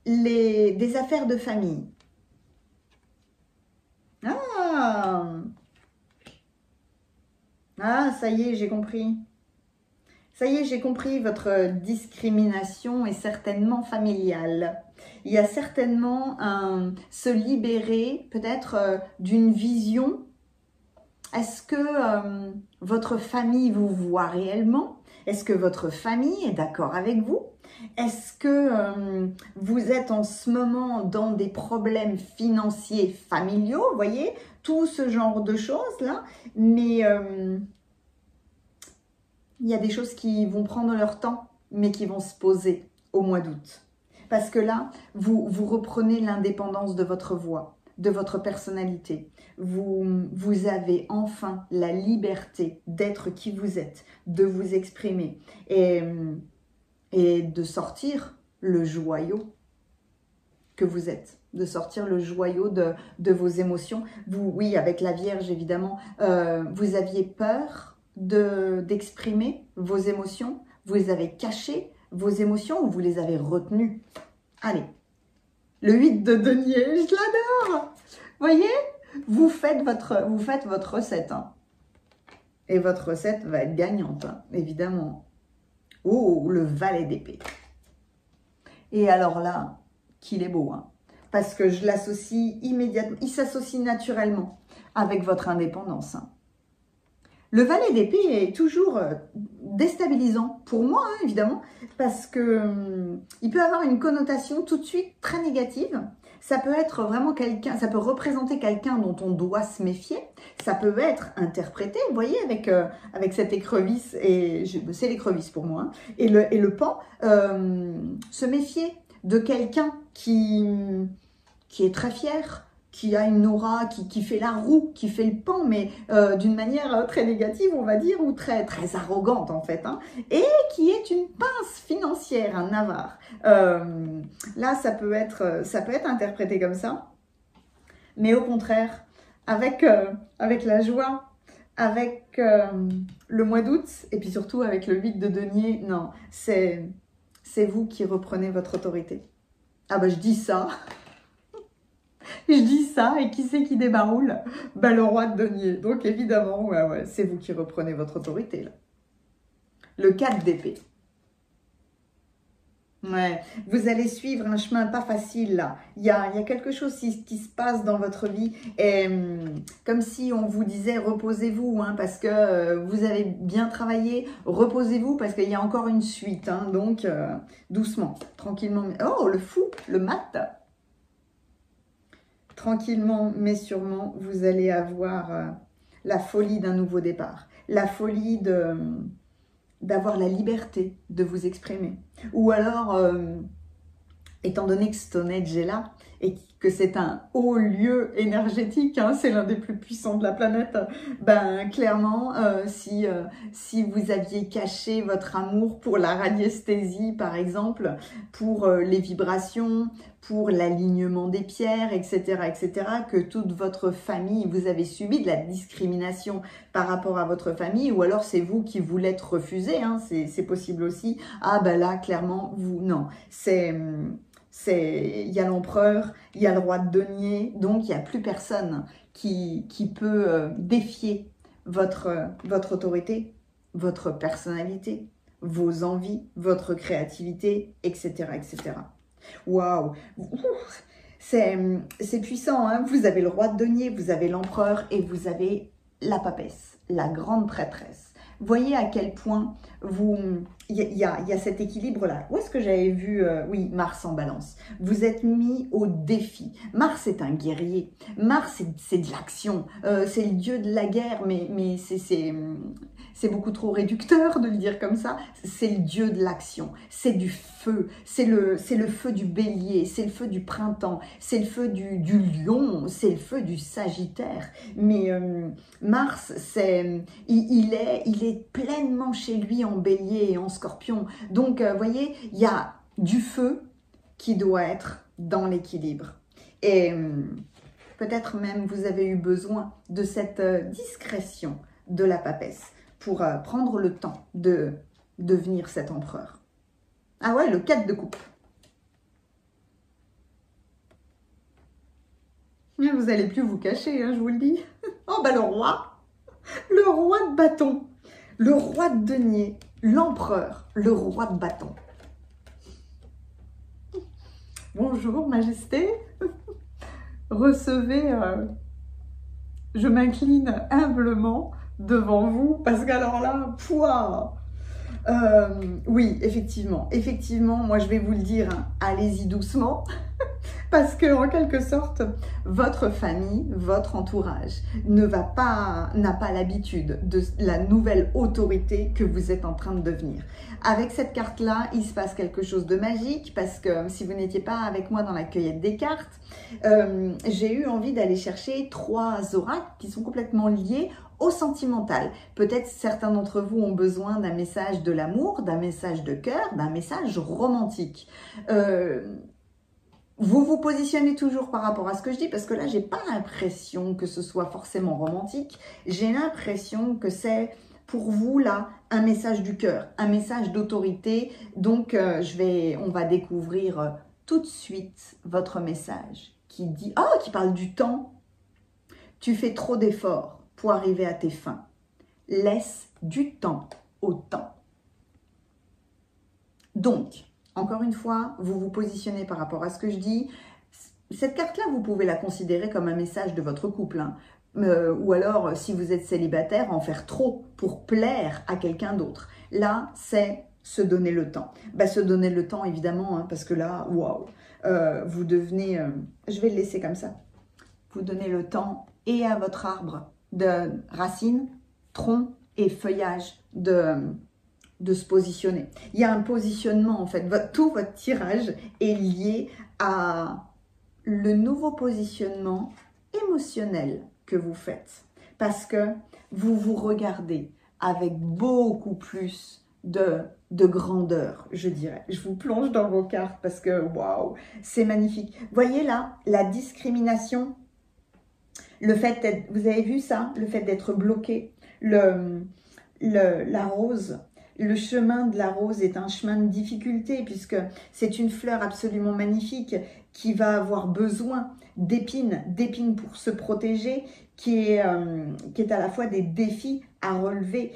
Des affaires de famille. Ah, ça y est, j'ai compris. Ça y est, j'ai compris, votre discrimination est certainement familiale. Il y a certainement se libérer peut-être d'une vision. Est-ce que votre famille vous voit réellement? Est-ce que votre famille est d'accord avec vous? Est-ce que vous êtes en ce moment dans des problèmes financiers familiaux? Vous voyez, tout ce genre de choses-là. Mais il y a des choses qui vont prendre leur temps, mais qui vont se poser au mois d'août. Parce que là, vous reprenez l'indépendance de votre voix, de votre personnalité. Vous avez enfin la liberté d'être qui vous êtes, de vous exprimer et de sortir le joyau que vous êtes, de sortir le joyau de vos émotions. Oui, avec la Vierge, évidemment, vous aviez peur d'exprimer vos émotions, vous avez caché vos émotions ou vous les avez retenues. Allez, le 8 de denier, je l'adore. Voyez, vous faites votre recette. Hein. Et votre recette va être gagnante, hein, évidemment. Oh, le valet d'épée. Et alors là, qu'il est beau, hein, parce que je l'associe immédiatement, il s'associe naturellement avec votre indépendance. Hein. Le valet d'épée est toujours déstabilisant pour moi, hein, évidemment, parce que il peut avoir une connotation tout de suite très négative. Ça peut être vraiment quelqu'un, ça peut représenter quelqu'un dont on doit se méfier. Ça peut être interprété, vous voyez, avec cette écrevisse, et c'est l'écrevisse pour moi, hein, et le pan, se méfier de quelqu'un qui est très fier, qui a une aura, qui fait la roue, qui fait le pan, mais d'une manière très négative, on va dire, ou très arrogante en fait, hein, et qui est une pince financière, un avare. Là, ça peut être interprété comme ça, mais au contraire, avec la joie, avec le mois d'août, et puis surtout avec le 8 de denier, non, c'est vous qui reprenez votre autorité. Ah bah je dis ça. Je dis ça, et qui c'est qui débaroule? Ben, le roi de denier. Donc évidemment, ouais, c'est vous qui reprenez votre autorité là. Le 4 d'épée. Ouais, vous allez suivre un chemin pas facile là. Il y a quelque chose qui se passe dans votre vie. Et comme si on vous disait reposez-vous, hein, parce que vous avez bien travaillé. Reposez-vous parce qu'il y a encore une suite. Hein, donc doucement, tranquillement. Oh, le fou, le mat. Tranquillement mais sûrement, vous allez avoir la folie d'un nouveau départ. La folie d'avoir la liberté de vous exprimer. Ou alors, étant donné que Stonehenge est là, et que c'est un haut lieu énergétique, hein, c'est l'un des plus puissants de la planète, ben clairement, si vous aviez caché votre amour pour la radiesthésie, par exemple, pour les vibrations, pour l'alignement des pierres, etc., que toute votre famille, vous avez subi de la discrimination par rapport à votre famille, ou alors c'est vous qui voulez être refusé, hein, c'est possible aussi. Ah ben là, clairement, non, il y a l'empereur, il y a le roi de denier, donc il n'y a plus personne qui peut défier votre autorité, votre personnalité, vos envies, votre créativité, etc., etc. Waouh, c'est puissant, hein. Vous avez le roi de denier, vous avez l'empereur et vous avez la papesse, la grande prêtresse. Voyez à quel point il y a cet équilibre-là. Où est-ce que j'avais vu, oui, Mars en balance. Vous êtes mis au défi. Mars est un guerrier. Mars, c'est de l'action. C'est le dieu de la guerre, mais c'est beaucoup trop réducteur de le dire comme ça. C'est le dieu de l'action. C'est du feu. C'est le feu du bélier. C'est le feu du printemps. C'est le feu du lion. C'est le feu du sagittaire. Mais Mars, il est pleinement chez lui en bélier et en scorpion. Donc, vous voyez, il y a du feu qui doit être dans l'équilibre. Et peut-être même vous avez eu besoin de cette discrétion de la papesse pour prendre le temps de devenir cet empereur. Ah ouais, le 4 de coupe. Vous n'allez plus vous cacher, hein, je vous le dis. Oh bah le roi de bâton, le roi de denier, l'empereur, le roi de bâton. Bonjour majesté, recevez, je m'incline humblement devant vous, parce qu'alors là, pouah, oui, effectivement, moi je vais vous le dire, hein, allez-y doucement, parce que en quelque sorte, votre famille, votre entourage n'a pas l'habitude de la nouvelle autorité que vous êtes en train de devenir. Avec cette carte-là, il se passe quelque chose de magique, parce que si vous n'étiez pas avec moi dans la cueillette des cartes, j'ai eu envie d'aller chercher 3 oracles qui sont complètement liés au sentimental. Peut-être certains d'entre vous ont besoin d'un message de l'amour, d'un message de cœur, d'un message romantique. Vous vous positionnez toujours par rapport à ce que je dis, parce que là, j'ai pas l'impression que ce soit forcément romantique. J'ai l'impression que c'est pour vous là un message du cœur, un message d'autorité. Donc, on va découvrir tout de suite votre message qui dit, qui parle du temps. Tu fais trop d'efforts pour arriver à tes fins. Laisse du temps au temps. Donc, encore une fois, vous vous positionnez par rapport à ce que je dis. Cette carte-là, vous pouvez la considérer comme un message de votre couple, hein. Ou alors, si vous êtes célibataire, en faire trop pour plaire à quelqu'un d'autre. Là, c'est se donner le temps. Se donner le temps, évidemment, hein, parce que là, waouh, vous devenez... je vais le laisser comme ça. Vous donnez le temps et à votre arbre de racines, tronc et feuillage de se positionner. Il y a un positionnement, en fait. Tout votre tirage est lié à le nouveau positionnement émotionnel que vous faites. Parce que vous vous regardez avec beaucoup plus de grandeur, je dirais. Je vous plonge dans vos cartes parce que, waouh, c'est magnifique. Voyez là, la discrimination, le fait d'être, vous avez vu ça, le fait d'être bloqué, la rose. Le chemin de la rose est un chemin de difficulté puisque c'est une fleur absolument magnifique qui va avoir besoin d'épines pour se protéger, qui est à la fois des défis à relever.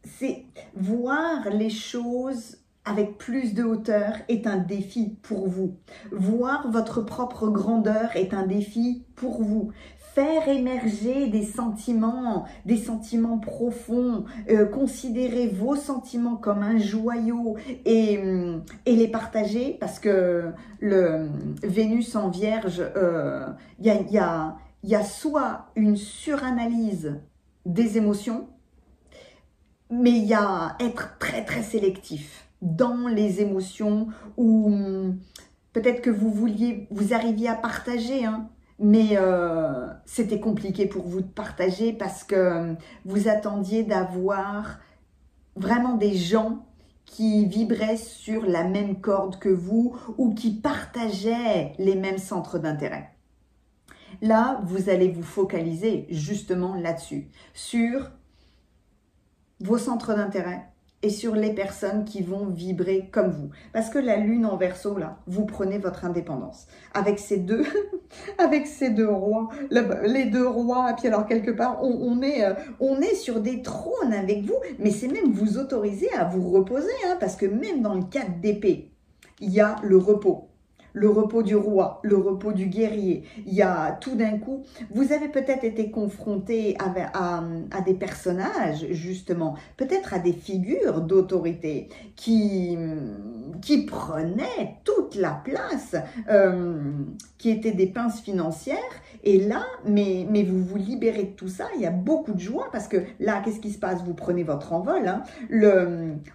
C'est voir les choses avec plus de hauteur est un défi pour vous. Voir votre propre grandeur est un défi pour vous. Faire émerger des sentiments profonds, considérer vos sentiments comme un joyau et les partager, parce que le Vénus en Vierge, il y a soit une suranalyse des émotions, mais il y a être très très sélectif dans les émotions, ou peut-être que vous arriviez à partager, hein, mais c'était compliqué pour vous de partager parce que vous attendiez d'avoir vraiment des gens qui vibraient sur la même corde que vous ou qui partageaient les mêmes centres d'intérêt. Là, vous allez vous focaliser justement là-dessus, sur vos centres d'intérêt et sur les personnes qui vont vibrer comme vous. Parce que la lune en Verseau, là, vous prenez votre indépendance. Avec ces deux, avec ces deux rois, les 2 rois, et puis alors quelque part, on est sur des trônes avec vous, mais c'est même vous autoriser à vous reposer, hein, parce que même dans le 4 d'épée, il y a le repos du roi, le repos du guerrier. Il y a tout d'un coup, vous avez peut-être été confronté à des personnages, justement, peut-être à des figures d'autorité qui prenaient toute la place, qui étaient des pinces financières. Et là, mais vous vous libérez de tout ça, il y a beaucoup de joie parce que là, qu'est-ce qui se passe? Vous prenez votre envol, hein.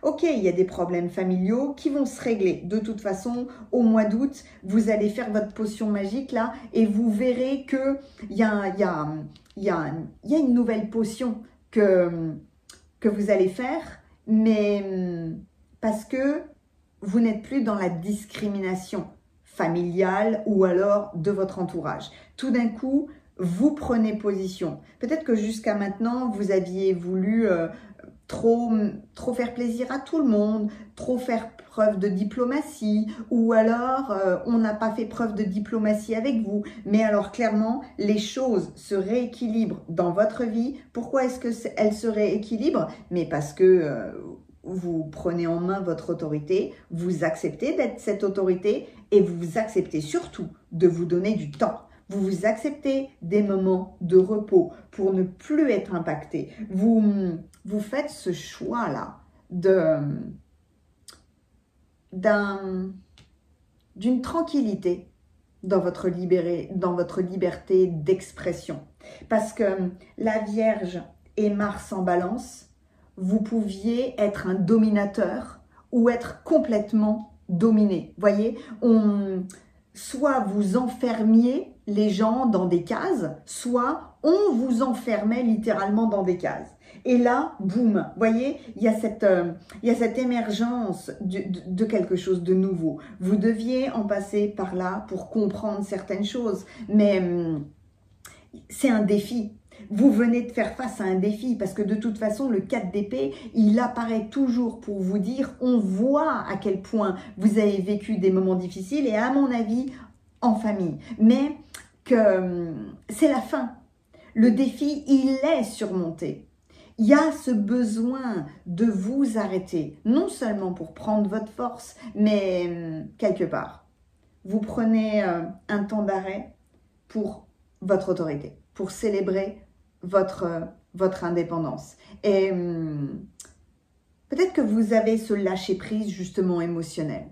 Ok, il y a des problèmes familiaux qui vont se régler. De toute façon, au mois d'août, vous allez faire votre potion magique là et vous verrez que il y a une nouvelle potion que vous allez faire, mais parce que vous n'êtes plus dans la discrimination familiale ou alors de votre entourage. Tout d'un coup, vous prenez position. Peut-être que jusqu'à maintenant, vous aviez voulu trop faire plaisir à tout le monde, trop faire preuve de diplomatie, ou alors on n'a pas fait preuve de diplomatie avec vous. Mais alors clairement, les choses se rééquilibrent dans votre vie. Pourquoi est-ce qu'elles se rééquilibrent? Mais parce que vous prenez en main votre autorité, vous acceptez d'être cette autorité et vous acceptez surtout de vous donner du temps. Vous acceptez des moments de repos pour ne plus être impacté. Vous faites ce choix-là d'une tranquillité dans votre liberté d'expression. Parce que la Vierge et Mars en Balance, vous pouviez être un dominateur ou être complètement dominé. Voyez, soit vous enfermiez les gens dans des cases, soit on vous enfermait littéralement dans des cases. Et là, boum, voyez, il y a cette émergence de quelque chose de nouveau. Vous deviez en passer par là pour comprendre certaines choses, mais c'est un défi. Vous venez de faire face à un défi parce que de toute façon, le 4 d'épée, il apparaît toujours pour vous dire, on voit à quel point vous avez vécu des moments difficiles et à mon avis, en famille. Mais que c'est la fin. Le défi, il est surmonté. Il y a ce besoin de vous arrêter, non seulement pour prendre votre force, mais quelque part. Vous prenez un temps d'arrêt pour votre autorité, pour célébrer votre indépendance. Et peut-être que vous avez ce lâcher-prise justement émotionnel.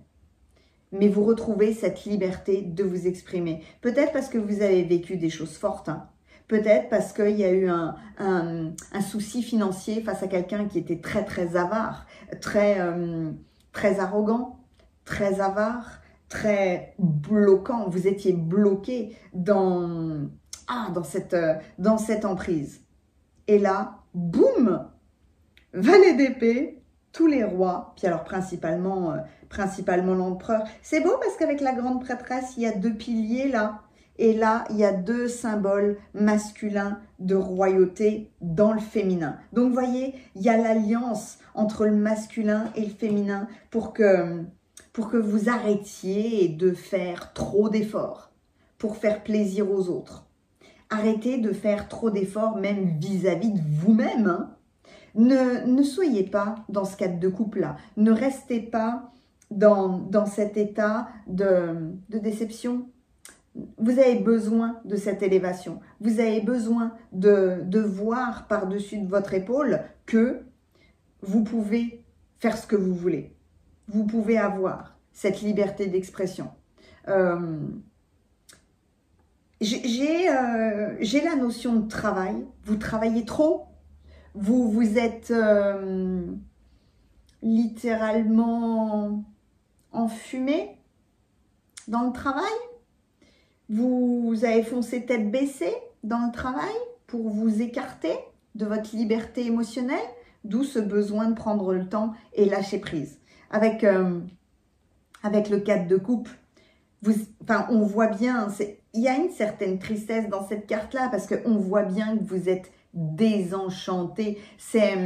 Mais vous retrouvez cette liberté de vous exprimer. Peut-être parce que vous avez vécu des choses fortes. Hein. Peut-être parce qu'il y a eu un souci financier face à quelqu'un qui était très, très avare, très arrogant, très avare, très bloquant. Vous étiez bloqué dans cette emprise. Et là, boum, valet d'épée, tous les rois, puis alors principalement l'empereur. C'est beau parce qu'avec la grande prêtresse, il y a 2 piliers là. Et là, il y a 2 symboles masculins de royauté dans le féminin. Donc, vous voyez, il y a l'alliance entre le masculin et le féminin pour que vous arrêtiez de faire trop d'efforts pour faire plaisir aux autres. Arrêtez de faire trop d'efforts même vis-à-vis de vous-même. Hein. Ne soyez pas dans ce cadre de couple-là. Ne restez pas dans cet état de déception. Vous avez besoin de cette élévation. Vous avez besoin de voir par-dessus de votre épaule que vous pouvez faire ce que vous voulez. Vous pouvez avoir cette liberté d'expression. J'ai la notion de travail. Vous travaillez trop. Vous êtes littéralement enfumé dans le travail. Vous avez foncé tête baissée dans le travail pour vous écarter de votre liberté émotionnelle, d'où ce besoin de prendre le temps et lâcher prise. Avec le 4 de coupe, on voit bien, il y a une certaine tristesse dans cette carte-là parce qu'on voit bien que vous êtes désenchanté. C'est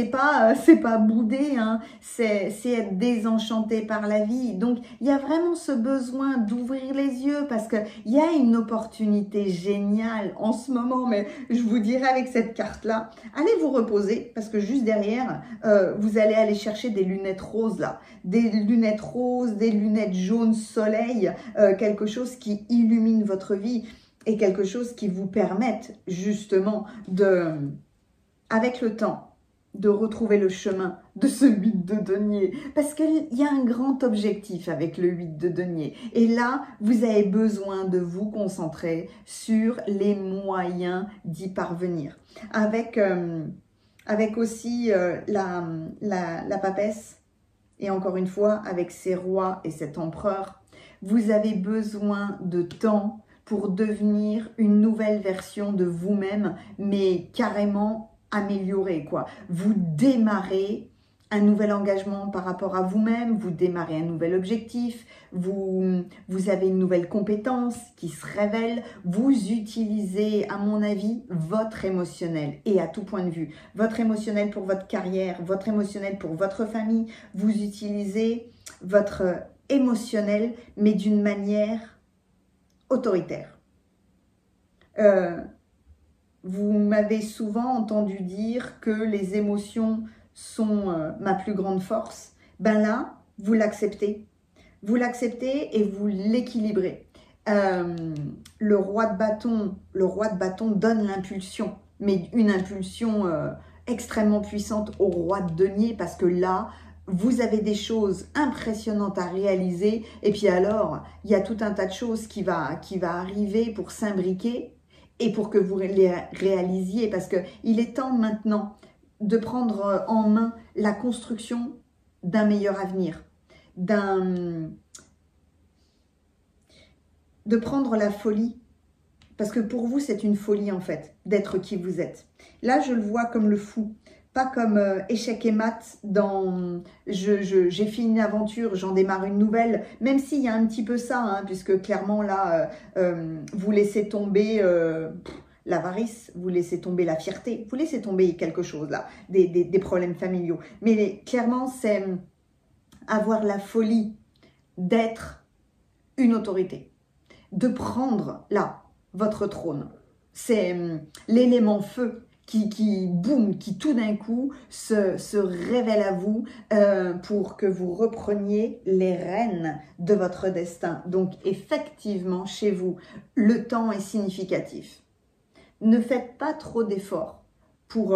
pas boudé, hein. C'est être désenchanté par la vie. Donc il y a vraiment ce besoin d'ouvrir les yeux parce que il y a une opportunité géniale en ce moment. Mais je vous dirais avec cette carte là, allez vous reposer parce que juste derrière vous allez aller chercher des lunettes roses là, des lunettes roses, des lunettes jaunes soleil, quelque chose qui illumine votre vie. Et quelque chose qui vous permette justement avec le temps, de retrouver le chemin de ce 8 de denier. Parce qu'il y a un grand objectif avec le 8 de denier. Et là, vous avez besoin de vous concentrer sur les moyens d'y parvenir. Avec aussi la papesse, et encore une fois, avec ces rois et cet empereur, vous avez besoin de temps pour devenir une nouvelle version de vous-même, mais carrément améliorée, quoi. Vous démarrez un nouvel engagement par rapport à vous-même, vous démarrez un nouvel objectif, vous avez une nouvelle compétence qui se révèle, vous utilisez, à mon avis, votre émotionnel et à tout point de vue. Votre émotionnel pour votre carrière, votre émotionnel pour votre famille, vous utilisez votre émotionnel, mais d'une manière autoritaire. Vous m'avez souvent entendu dire que les émotions sont ma plus grande force. Ben là, vous l'acceptez. Vous l'acceptez et vous l'équilibrez. Le roi de bâton donne l'impulsion, mais une impulsion extrêmement puissante au roi de denier, parce que là, vous avez des choses impressionnantes à réaliser, et puis alors, il y a tout un tas de choses qui va arriver pour s'imbriquer, et pour que vous les réalisiez, parce qu'il est temps maintenant de prendre en main la construction d'un meilleur avenir, de prendre la folie, parce que pour vous c'est une folie en fait, d'être qui vous êtes. Là je le vois comme le fou, pas comme échec et mat dans j'ai fini une aventure, j'en démarre une nouvelle, même s'il y a un petit peu ça, hein, puisque clairement là, vous laissez tomber l'avarice, vous laissez tomber la fierté, vous laissez tomber quelque chose là, des problèmes familiaux. Mais clairement, c'est avoir la folie d'être une autorité, de prendre là votre trône. C'est l'élément feu qui boum, qui tout d'un coup se révèle à vous pour que vous repreniez les rênes de votre destin. Donc effectivement, chez vous, le temps est significatif. Ne faites pas trop d'efforts pour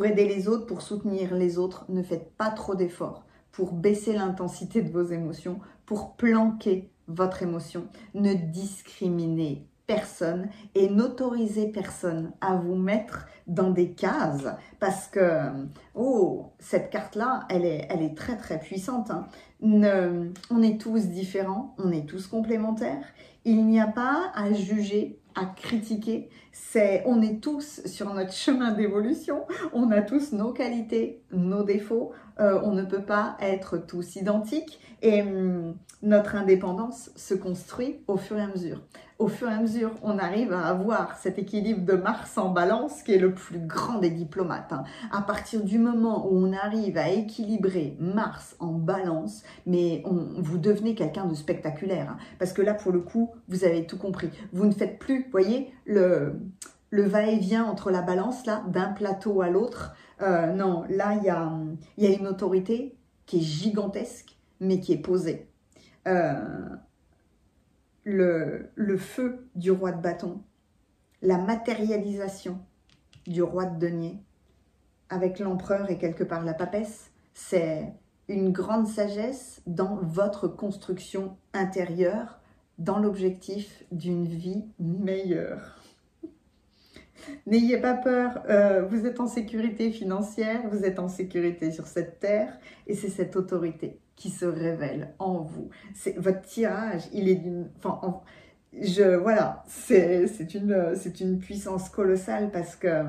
aider les autres, pour soutenir les autres. Ne faites pas trop d'efforts pour baisser l'intensité de vos émotions, pour planquer votre émotion. Ne discriminez personne et n'autorisez personne à vous mettre dans des cases, parce que cette carte-là, elle est très très puissante, hein. On est tous différents, on est tous complémentaires. Il n'y a pas à juger, à critiquer. On est tous sur notre chemin d'évolution. On a tous nos qualités, nos défauts. On ne peut pas être tous identiques. Et notre indépendance se construit au fur et à mesure. Au fur et à mesure, on arrive à avoir cet équilibre de Mars en balance qui est le plus grand des diplomates, hein. À partir du moment où on arrive à équilibrer Mars en balance, mais vous devenez quelqu'un de spectaculaire, hein, parce que là, pour le coup, vous avez tout compris. Vous ne faites plus, vous voyez, le va-et-vient entre la balance, là, d'un plateau à l'autre. Non, là, il y a une autorité qui est gigantesque, mais qui est posée. Le feu du roi de bâton, la matérialisation du roi de denier, avec l'empereur et quelque part la papesse, c'est une grande sagesse dans votre construction intérieure, dans l'objectif d'une vie meilleure. N'ayez pas peur, vous êtes en sécurité financière, vous êtes en sécurité sur cette terre, et c'est cette autorité qui se révèle en vous. Votre tirage, il est d'une... Enfin, voilà, c'est une puissance colossale, parce que,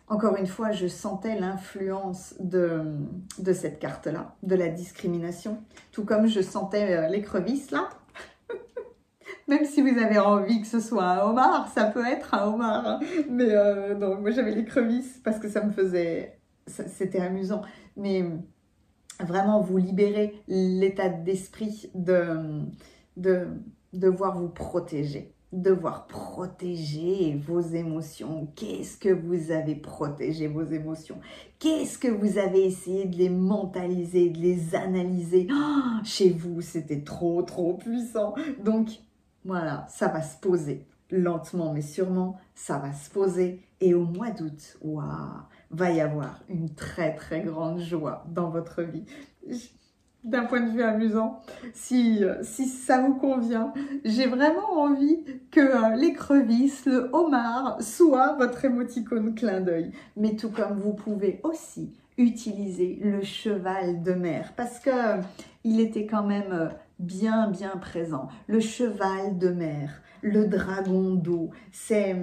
encore une fois, je sentais l'influence de cette carte-là, de la discrimination, tout comme je sentais l'écrevisse là. Même si vous avez envie que ce soit un homard, ça peut être un homard, hein. Mais non, moi j'avais l'écrevisse parce que ça me faisait... C'était amusant. Mais vraiment, vous libérez l'état d'esprit de devoir vous protéger. Devoir protéger vos émotions. Qu'est-ce que vous avez protégé vos émotions? Qu'est-ce que vous avez essayé de les mentaliser, de les analyser? Oh, chez vous, c'était trop puissant. Donc, voilà, ça va se poser. Lentement mais sûrement, ça va se poser. Et au mois d'août, waouh, va y avoir une très grande joie dans votre vie. D'un point de vue amusant, si ça vous convient, j'ai vraiment envie que l'écrevisse, le homard, soit votre émoticône clin d'œil. Mais tout comme vous pouvez aussi utiliser le cheval de mer, parce que il était quand même bien présent. Le cheval de mer, le dragon d'eau, c'est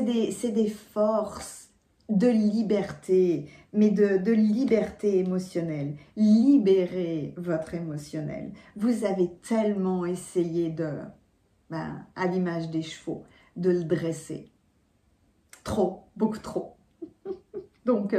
des forces de liberté, mais de liberté émotionnelle. Libérez votre émotionnel. Vous avez tellement essayé à l'image des chevaux, de le dresser. Trop, beaucoup trop. Donc,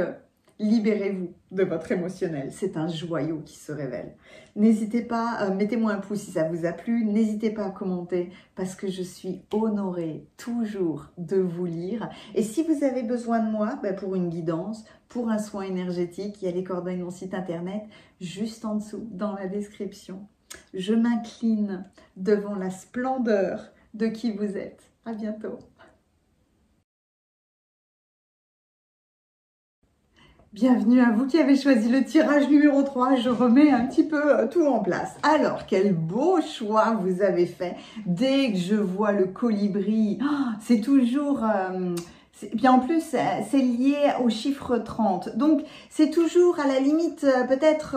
libérez-vous de votre émotionnel. C'est un joyau qui se révèle. N'hésitez pas, mettez-moi un pouce si ça vous a plu. N'hésitez pas à commenter parce que je suis honorée toujours de vous lire. Et si vous avez besoin de moi pour une guidance, pour un soin énergétique, il y a les coordonnées de mon site internet juste en dessous dans la description. Je m'incline devant la splendeur de qui vous êtes. À bientôt. Bienvenue à vous qui avez choisi le tirage numéro 3. Je remets un petit peu tout en place. Alors, quel beau choix vous avez fait. Dès que je vois le colibri, c'est toujours... Puis en plus, c'est lié au chiffre 30. Donc, c'est toujours à la limite peut-être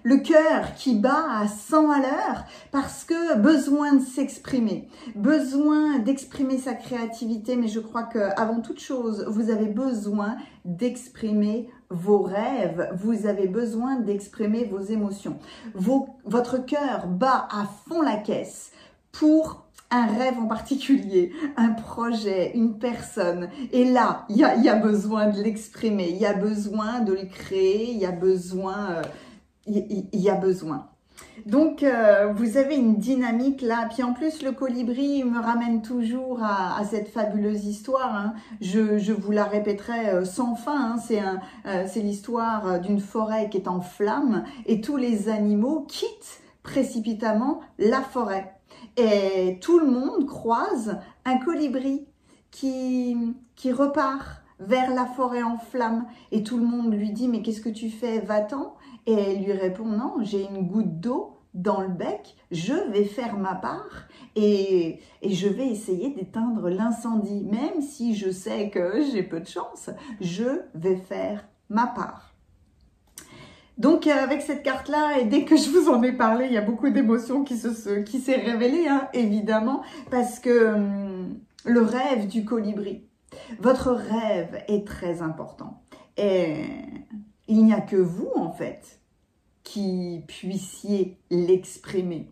le cœur qui bat à 100 à l'heure parce que besoin de s'exprimer, besoin d'exprimer sa créativité. Mais je crois qu'avant toute chose, vous avez besoin d'exprimer vos rêves, vous avez besoin d'exprimer vos émotions. Votre cœur bat à fond la caisse pour un rêve en particulier, un projet, une personne. Et là, il y a besoin de l'exprimer, il y a besoin de le créer, il y a besoin... Donc, vous avez une dynamique là. Puis en plus, le colibri me ramène toujours à cette fabuleuse histoire. Hein. Je vous la répéterai sans fin. Hein. C'est l'histoire d'une forêt qui est en flammes et tous les animaux quittent précipitamment la forêt. Et tout le monde croise un colibri qui repart vers la forêt en flammes. Et tout le monde lui dit « Mais qu'est-ce que tu fais? Va-t'en » Et elle lui répond « Non, j'ai une goutte d'eau dans le bec, je vais faire ma part et je vais essayer d'éteindre l'incendie. Même si je sais que j'ai peu de chance, je vais faire ma part. » Donc avec cette carte-là, et dès que je vous en ai parlé, il y a beaucoup d'émotions qui s'est révélée, hein, évidemment, parce que le rêve du colibri, votre rêve est très important. Et il n'y a que vous, en fait, qui puissiez l'exprimer.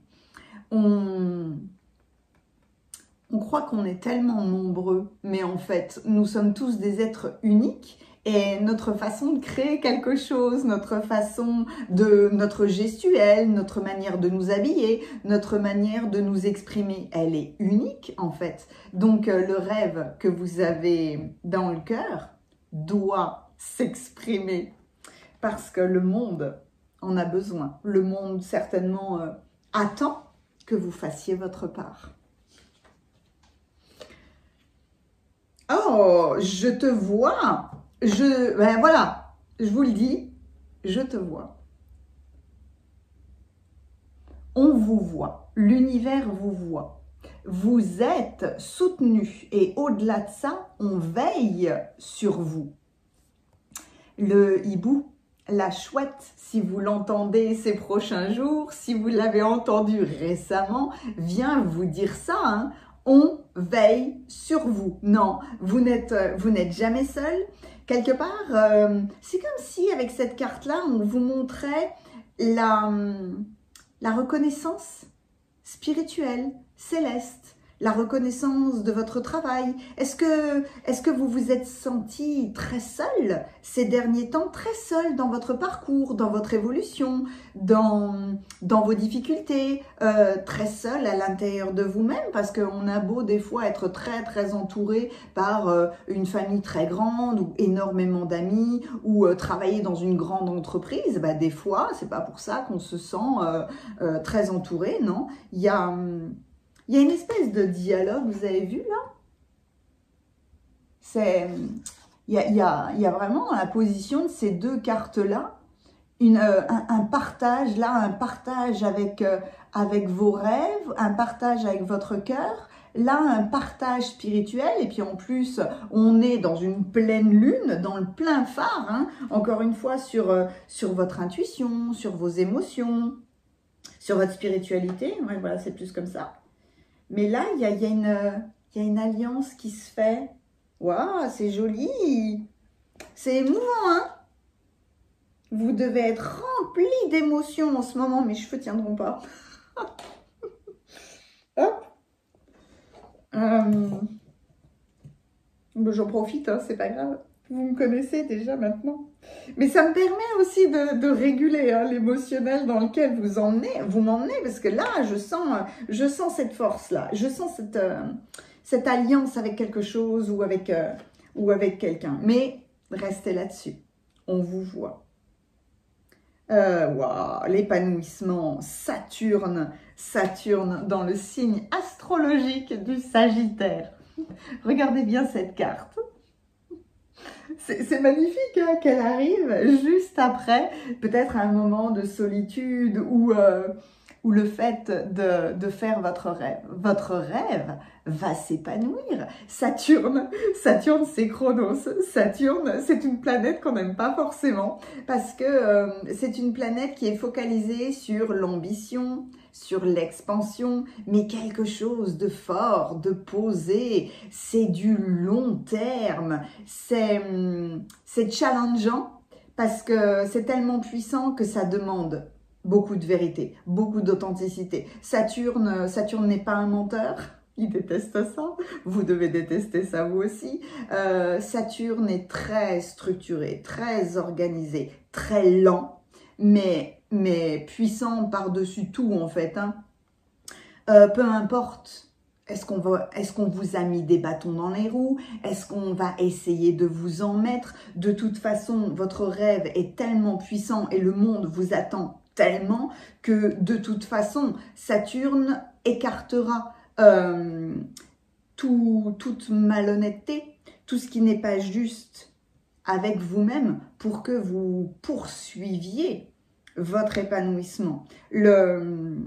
On croit qu'on est tellement nombreux, mais en fait, nous sommes tous des êtres uniques. Et notre façon de créer quelque chose, notre gestuelle, notre manière de nous habiller, notre manière de nous exprimer, elle est unique en fait. Donc le rêve que vous avez dans le cœur doit s'exprimer parce que le monde en a besoin. Le monde certainement attend que vous fassiez votre part. Oh, je te vois! Voilà, je vous le dis, je te vois. On vous voit, l'univers vous voit. Vous êtes soutenu et au-delà de ça, on veille sur vous. Le hibou, la chouette, si vous l'entendez ces prochains jours, si vous l'avez entendu récemment, vient vous dire ça, hein. On veille sur vous. Non, vous n'êtes jamais seul. Quelque part, c'est comme si avec cette carte-là, on vous montrait la reconnaissance spirituelle, céleste, la reconnaissance de votre travail. Est-ce que vous vous êtes senti très seul ces derniers temps, très seul dans votre parcours, dans votre évolution, dans vos difficultés, très seul à l'intérieur de vous-même, parce qu'on a beau des fois être très très entouré par une famille très grande ou énormément d'amis ou travailler dans une grande entreprise, bah, des fois c'est pas pour ça qu'on se sent très entouré, non. Il y a une espèce de dialogue, vous avez vu là? Il y a vraiment la position de ces deux cartes-là, un partage là, un partage avec vos rêves, un partage avec votre cœur, là un partage spirituel, et puis en plus on est dans une pleine lune, dans le plein phare, hein, encore une fois sur votre intuition, sur vos émotions, sur votre spiritualité, ouais, voilà, c'est plus comme ça. Mais là, il y a une alliance qui se fait. Waouh, c'est joli! C'est émouvant, hein? Vous devez être rempli d'émotions en ce moment. Mes cheveux tiendront pas. Hop. J'en profite, hein, c'est pas grave. Vous me connaissez déjà maintenant. Mais ça me permet aussi de réguler hein, l'émotionnel dans lequel vous m'emmenez, parce que là, je sens cette force-là. Je sens cette alliance avec quelque chose ou avec quelqu'un. Mais restez là-dessus. On vous voit. Wow, l'épanouissement, Saturne dans le signe astrologique du Sagittaire. Regardez bien cette carte. C'est magnifique hein, qu'elle arrive juste après, peut-être un moment de solitude ou le fait de faire votre rêve. Votre rêve va s'épanouir. Saturne, c'est Chronos. Saturne, c'est une planète qu'on n'aime pas forcément parce que c'est une planète qui est focalisée sur l'ambition, sur l'expansion, mais quelque chose de fort, de posé. C'est du long terme. C'est challengeant parce que c'est tellement puissant que ça demande beaucoup de vérité, beaucoup d'authenticité. Saturne n'est pas un menteur. Il déteste ça. Vous devez détester ça vous aussi. Saturne est très structuré, très organisé, très lent, mais puissant par-dessus tout en fait. Hein. Peu importe. Est-ce qu'on vous a mis des bâtons dans les roues? Est-ce qu'on va essayer de vous en mettre? De toute façon, votre rêve est tellement puissant et le monde vous attend tellement que de toute façon, Saturne écartera toute malhonnêteté, tout ce qui n'est pas juste avec vous-même pour que vous poursuiviez votre épanouissement. Le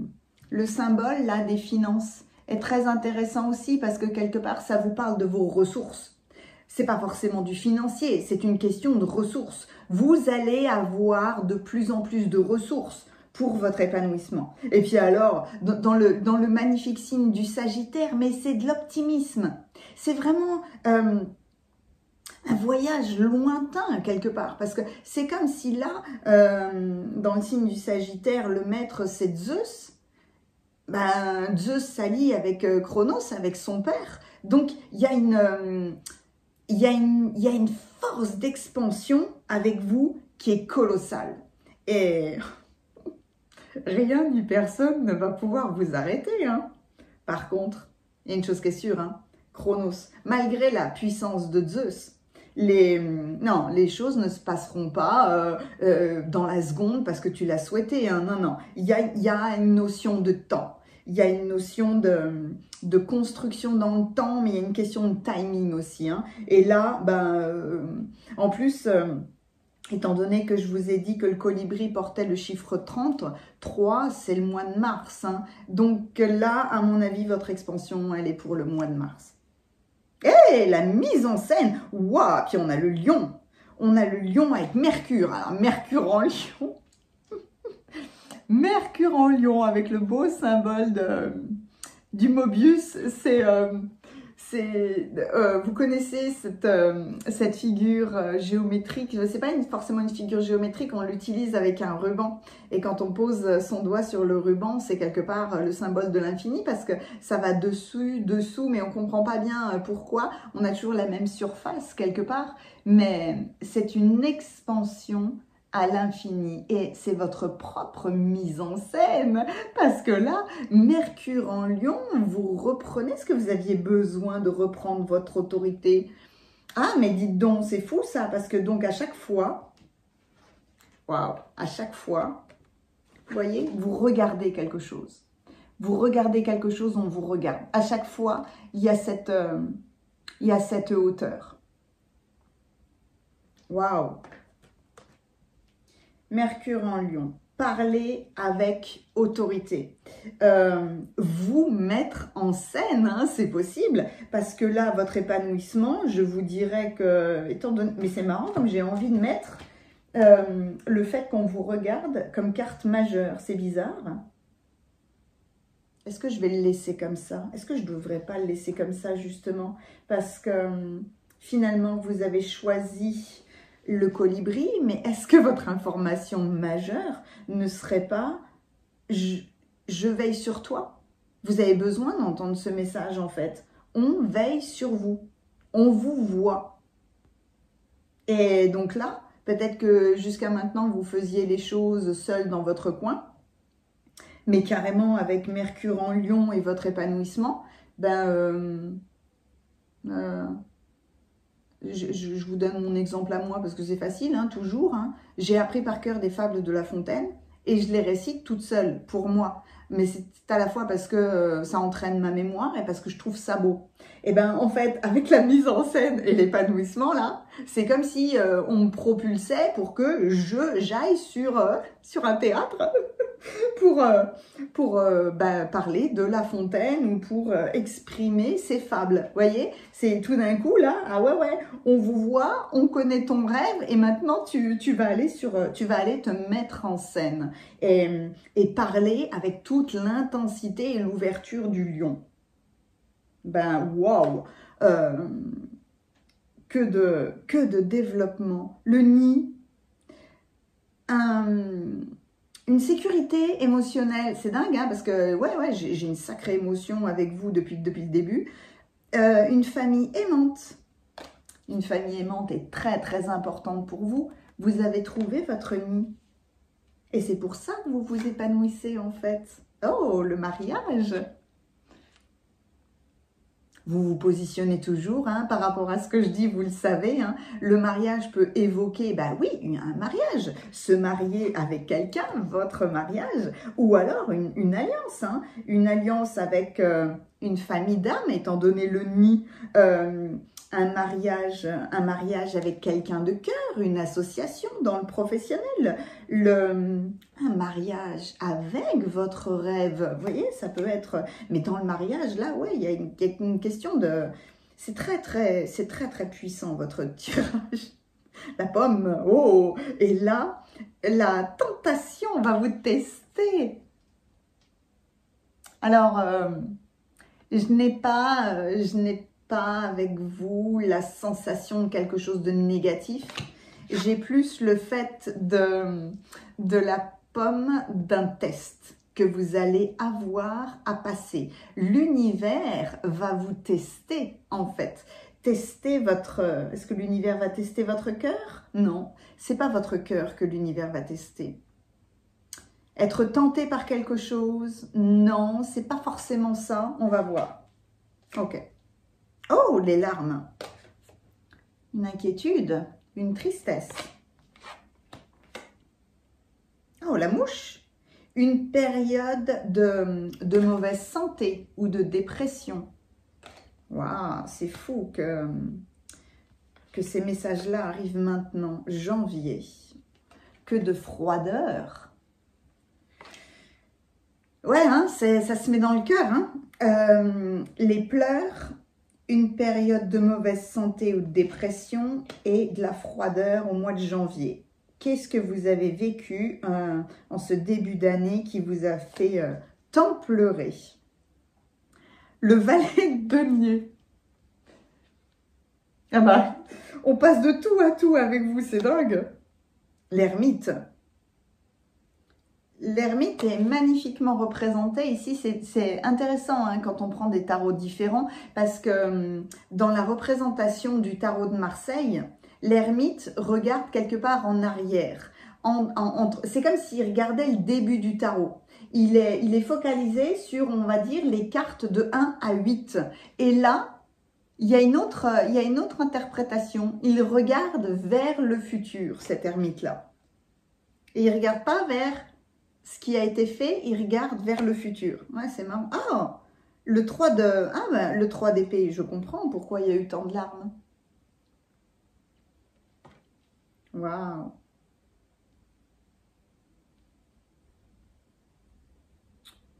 symbole là des finances est très intéressant aussi parce que quelque part ça vous parle de vos ressources. C'est pas forcément du financier, c'est une question de ressources. Vous allez avoir de plus en plus de ressources pour votre épanouissement. Et puis alors, dans le magnifique signe du Sagittaire, mais c'est de l'optimisme. C'est vraiment un voyage lointain quelque part, parce que c'est comme si là, dans le signe du Sagittaire, le maître c'est Zeus. Ben, Zeus s'allie avec Chronos, avec son père. Donc, il y a une force d'expansion avec vous qui est colossale. Et rien ni personne ne va pouvoir vous arrêter. Hein. Par contre, il y a une chose qui est sûre, hein, Chronos, malgré la puissance de Zeus, les choses ne se passeront pas dans la seconde parce que tu l'as souhaité. Hein. Non, non, il y a une notion de temps. Il y a une notion de construction dans le temps, mais il y a une question de timing aussi. Hein. Et là, en plus, étant donné que je vous ai dit que le colibri portait le chiffre 30, 3, c'est le mois de mars. Hein. Donc là, à mon avis, votre expansion, elle est pour le mois de mars. Et la mise en scène, waouh, puis on a le lion. On a le lion avec Mercure. Alors, Mercure en lion. Mercure en lion avec le beau symbole du Mobius. Vous connaissez cette figure géométrique. Je ne sais pas forcément une figure géométrique, on l'utilise avec un ruban. Et quand on pose son doigt sur le ruban, c'est quelque part le symbole de l'infini parce que ça va dessus, dessous, mais on ne comprend pas bien pourquoi. On a toujours la même surface quelque part, mais c'est une expansion à l'infini et c'est votre propre mise en scène parce que là, Mercure en lion, vous reprenez ce que vous aviez besoin de reprendre votre autorité. Ah, mais dites donc, c'est fou ça, parce que donc à chaque fois, waouh, à chaque fois, vous voyez, vous regardez quelque chose. Vous regardez quelque chose, on vous regarde. À chaque fois, il y a cette hauteur. Waouh! Mercure en lion, parler avec autorité. Vous mettre en scène, hein, c'est possible, parce que là, votre épanouissement, je vous dirais que, étant donné, mais c'est marrant, donc j'ai envie de mettre le fait qu'on vous regarde comme carte majeure. C'est bizarre. Est-ce que je vais le laisser comme ça? Est-ce que je ne devrais pas le laisser comme ça, justement? Parce que finalement, vous avez choisi le colibri, mais est-ce que votre information majeure ne serait pas je veille sur toi? Vous avez besoin d'entendre ce message en fait. On veille sur vous. On vous voit. Et donc là, peut-être que jusqu'à maintenant, vous faisiez les choses seul dans votre coin, mais carrément avec Mercure en Lion et votre épanouissement, ben, je vous donne mon exemple à moi parce que c'est facile, hein, toujours. Hein. J'ai appris par cœur des fables de La Fontaine et je les récite toute seule pour moi. Mais c'est à la fois parce que ça entraîne ma mémoire et parce que je trouve ça beau. Et ben en fait, avec la mise en scène et l'épanouissement là, c'est comme si on me propulsait pour que j'aille sur un théâtre pour parler de La Fontaine ou pour exprimer ses fables. Vous voyez, c'est tout d'un coup là, ah ouais, on vous voit, on connaît ton rêve et maintenant tu vas aller te mettre en scène et parler avec toute l'intensité et l'ouverture du lion. Ben waouh, que de développement. Le nid, une sécurité émotionnelle, c'est dingue, hein, parce que ouais, j'ai une sacrée émotion avec vous depuis le début. Une famille aimante. Une famille aimante est très très importante pour vous. Vous avez trouvé votre nid. Et c'est pour ça que vous vous épanouissez en fait. Oh, le mariage! Vous vous positionnez toujours hein, par rapport à ce que je dis, vous le savez. Hein, le mariage peut évoquer, bah oui, un mariage, se marier avec quelqu'un, votre mariage, ou alors une alliance, hein, une alliance avec une famille d'âmes, étant donné le nid, un mariage avec quelqu'un de cœur, une association dans le professionnel, un mariage avec votre rêve. Vous voyez, ça peut être... Mais dans le mariage, là, ouais, il y a une question de... C'est très, très puissant, votre tirage. La pomme, oh! Et là, la tentation va vous tester. Alors, je n'ai pas avec vous la sensation de quelque chose de négatif. J'ai plus le fait de la pomme d'un test que vous allez avoir à passer. L'univers va vous tester en fait. Tester votre... Est-ce que l'univers va tester votre cœur? Non, c'est pas votre cœur que l'univers va tester. Être tenté par quelque chose? Non, c'est pas forcément ça. On va voir. Ok. Oh, les larmes. Une inquiétude, une tristesse. Oh, la mouche. Une période de mauvaise santé ou de dépression. Waouh, c'est fou que ces messages-là arrivent maintenant. Janvier. Que de froideur. Ouais, hein, ça se met dans le cœur. Hein. Les pleurs, une période de mauvaise santé ou de dépression et de la froideur au mois de janvier. Qu'est-ce que vous avez vécu en ce début d'année qui vous a fait tant pleurer? Le valet de denier. Ah bah, on passe de tout à tout avec vous, c'est dingue. L'ermite. L'ermite est magnifiquement représenté ici, c'est intéressant hein, quand on prend des tarots différents parce que dans la représentation du tarot de Marseille, l'ermite regarde quelque part en arrière. C'est comme s'il regardait le début du tarot. Il est focalisé sur, on va dire, les cartes de 1 à 8. Et là, il y a une autre interprétation. Il regarde vers le futur, cet ermite-là. Et il ne regarde pas vers ce qui a été fait, il regarde vers le futur. Ouais, c'est marrant. Ah, le 3 d'épée, je comprends pourquoi il y a eu tant de larmes. Waouh.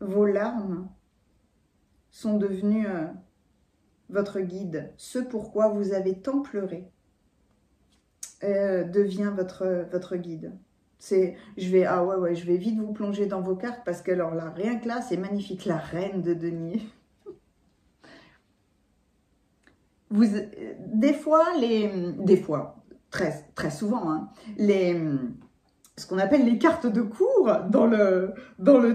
Vos larmes sont devenues votre guide. Ce pourquoi vous avez tant pleuré devient votre guide. Je vais vite vous plonger dans vos cartes parce que alors là, rien que là, c'est magnifique. La reine de denier. très souvent, hein, ce qu'on appelle les cartes de cour dans le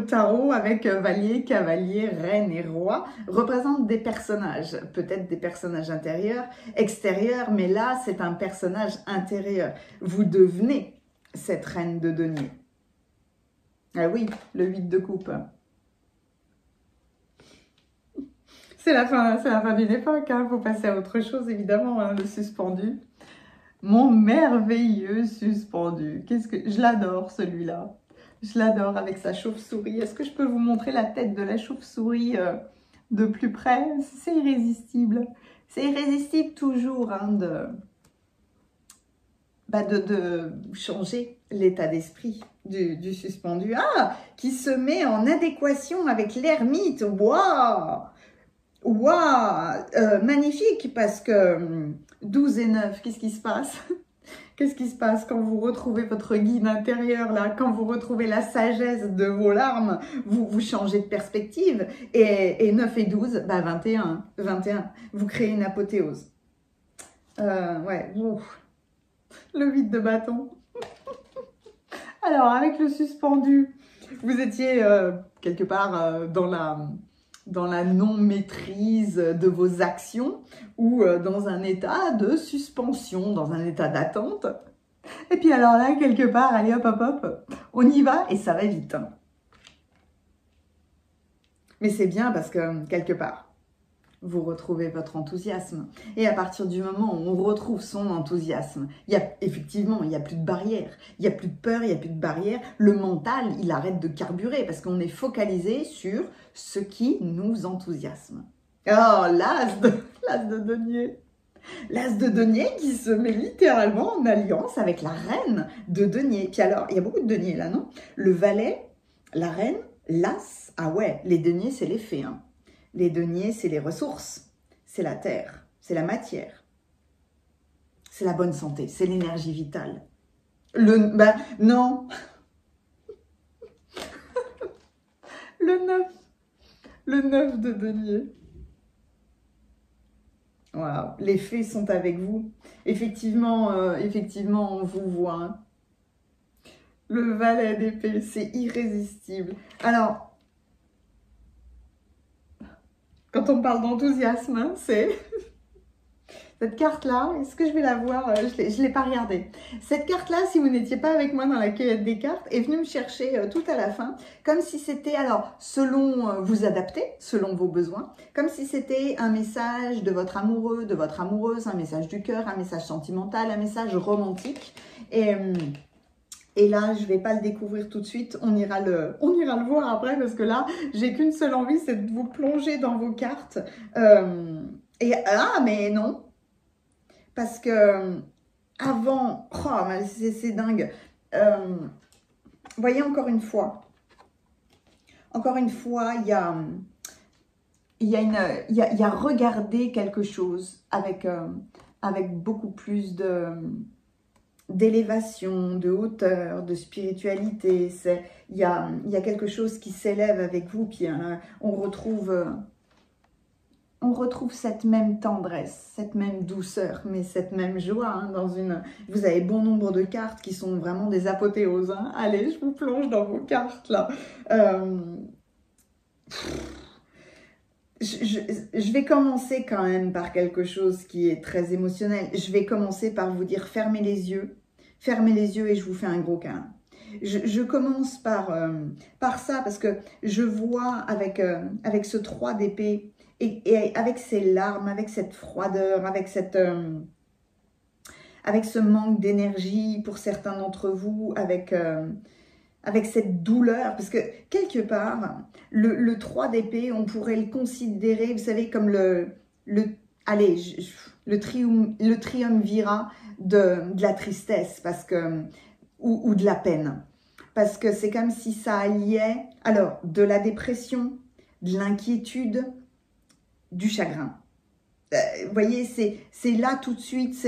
tarot avec Valier, Cavalier, Reine et Roi représentent des personnages, peut-être des personnages intérieurs, extérieurs, mais là c'est un personnage intérieur. Vous devenez cette Reine de denier. Ah oui, le 8 de coupe. C'est la fin d'une époque, hein. Faut passer à autre chose évidemment, hein, le suspendu. Mon merveilleux suspendu. Je l'adore celui-là. Je l'adore avec sa chauve-souris. Est-ce que je peux vous montrer la tête de la chauve-souris de plus près? C'est irrésistible. C'est irrésistible toujours hein, de changer l'état d'esprit du suspendu. Ah, qui se met en adéquation avec l'ermite. Waouh! Waouh! Magnifique parce que 12 et 9, qu'est-ce qui se passe? Qu'est-ce qui se passe quand vous retrouvez votre guide intérieur, là, quand vous retrouvez la sagesse de vos larmes, vous changez de perspective. Et 9 et 12, bah 21, 21, vous créez une apothéose. Ouais, ouf. Le 8 de bâton. Alors, avec le suspendu, vous étiez quelque part dans la non-maîtrise de vos actions ou dans un état de suspension, dans un état d'attente. Et puis alors là, quelque part, allez hop, hop, hop, on y va et ça va vite. Mais c'est bien parce que quelque part, vous retrouvez votre enthousiasme. Et à partir du moment où on retrouve son enthousiasme, effectivement, il n'y a plus de barrière, il n'y a plus de peur, il n'y a plus de barrière. Le mental, il arrête de carburer parce qu'on est focalisé sur ce qui nous enthousiasme. Oh, l'as de denier. L'as de denier qui se met littéralement en alliance avec la reine de denier. Puis alors, il y a beaucoup de deniers là, non? Le valet, la reine, l'as, ah ouais, les deniers, c'est les fées, hein. Les deniers, c'est les ressources, c'est la terre, c'est la matière, c'est la bonne santé, c'est l'énergie vitale. Non, le 9 de denier. Waouh, les fées sont avec vous. Effectivement, effectivement, on vous voit. Hein. Le valet d'épée, c'est irrésistible. Alors, quand on parle d'enthousiasme, hein, c'est... Cette carte-là, est-ce que je vais la voir? Je ne l'ai pas regardée. Cette carte-là, si vous n'étiez pas avec moi dans la cueillette des cartes, est venue me chercher tout à la fin, comme si c'était, alors, selon vous adapter, selon vos besoins, comme si c'était un message de votre amoureux, de votre amoureuse, un message du cœur, un message sentimental, un message romantique. Et là, je ne vais pas le découvrir tout de suite, on ira le voir après, parce que là, j'ai qu'une seule envie, c'est de vous plonger dans vos cartes. Mais non, parce que avant, oh, c'est dingue. Voyez, encore une fois, il y a regarder quelque chose avec beaucoup plus d'élévation, de hauteur, de spiritualité. Il y a quelque chose qui s'élève avec vous, puis on retrouve cette même tendresse, cette même douceur, mais cette même joie. Hein, vous avez bon nombre de cartes qui sont vraiment des apothéoses. Hein. Allez, je vous plonge dans vos cartes là. Je vais commencer quand même par quelque chose qui est très émotionnel. Je vais commencer par vous dire fermez les yeux et je vous fais un gros câlin. Je commence par ça parce que je vois avec ce 3 d'épée et avec ces larmes, avec cette froideur, avec ce manque d'énergie pour certains d'entre vous, avec cette douleur, parce que quelque part, le 3 d'épée, on pourrait le considérer, vous savez, comme le triumvirat de la tristesse, parce que, ou de la peine, parce que c'est comme si ça alliait, alors, de la dépression, de l'inquiétude, du chagrin. Vous voyez, c'est là tout de suite,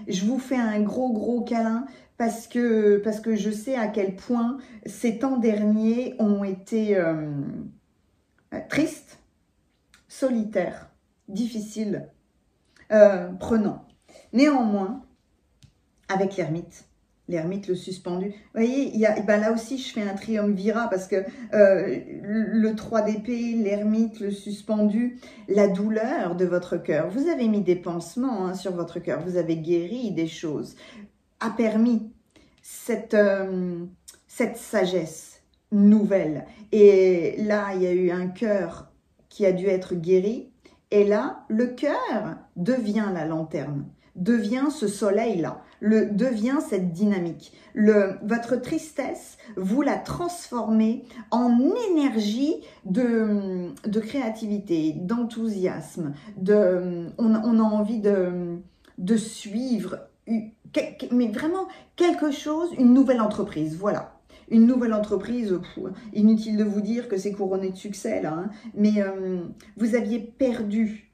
je vous fais un gros câlin, parce que je sais à quel point ces temps derniers ont été tristes, solitaires, difficiles, prenants. Néanmoins, avec l'ermite. L'ermite, le suspendu. Vous voyez, il y a, ben là aussi, je fais un triumvirat parce que le 3 d'épée, l'ermite, le suspendu, la douleur de votre cœur. Vous avez mis des pansements sur votre cœur. Vous avez guéri des choses. A permis cette sagesse nouvelle. Et là, il y a eu un cœur qui a dû être guéri. Et là, le cœur devient la lanterne, devient ce soleil-là, devient cette dynamique. Votre tristesse, vous la transformez en énergie de créativité, d'enthousiasme. On a envie de suivre, mais vraiment quelque chose, une nouvelle entreprise, voilà. Une nouvelle entreprise, inutile de vous dire que c'est couronné de succès là, hein, mais vous aviez perdu.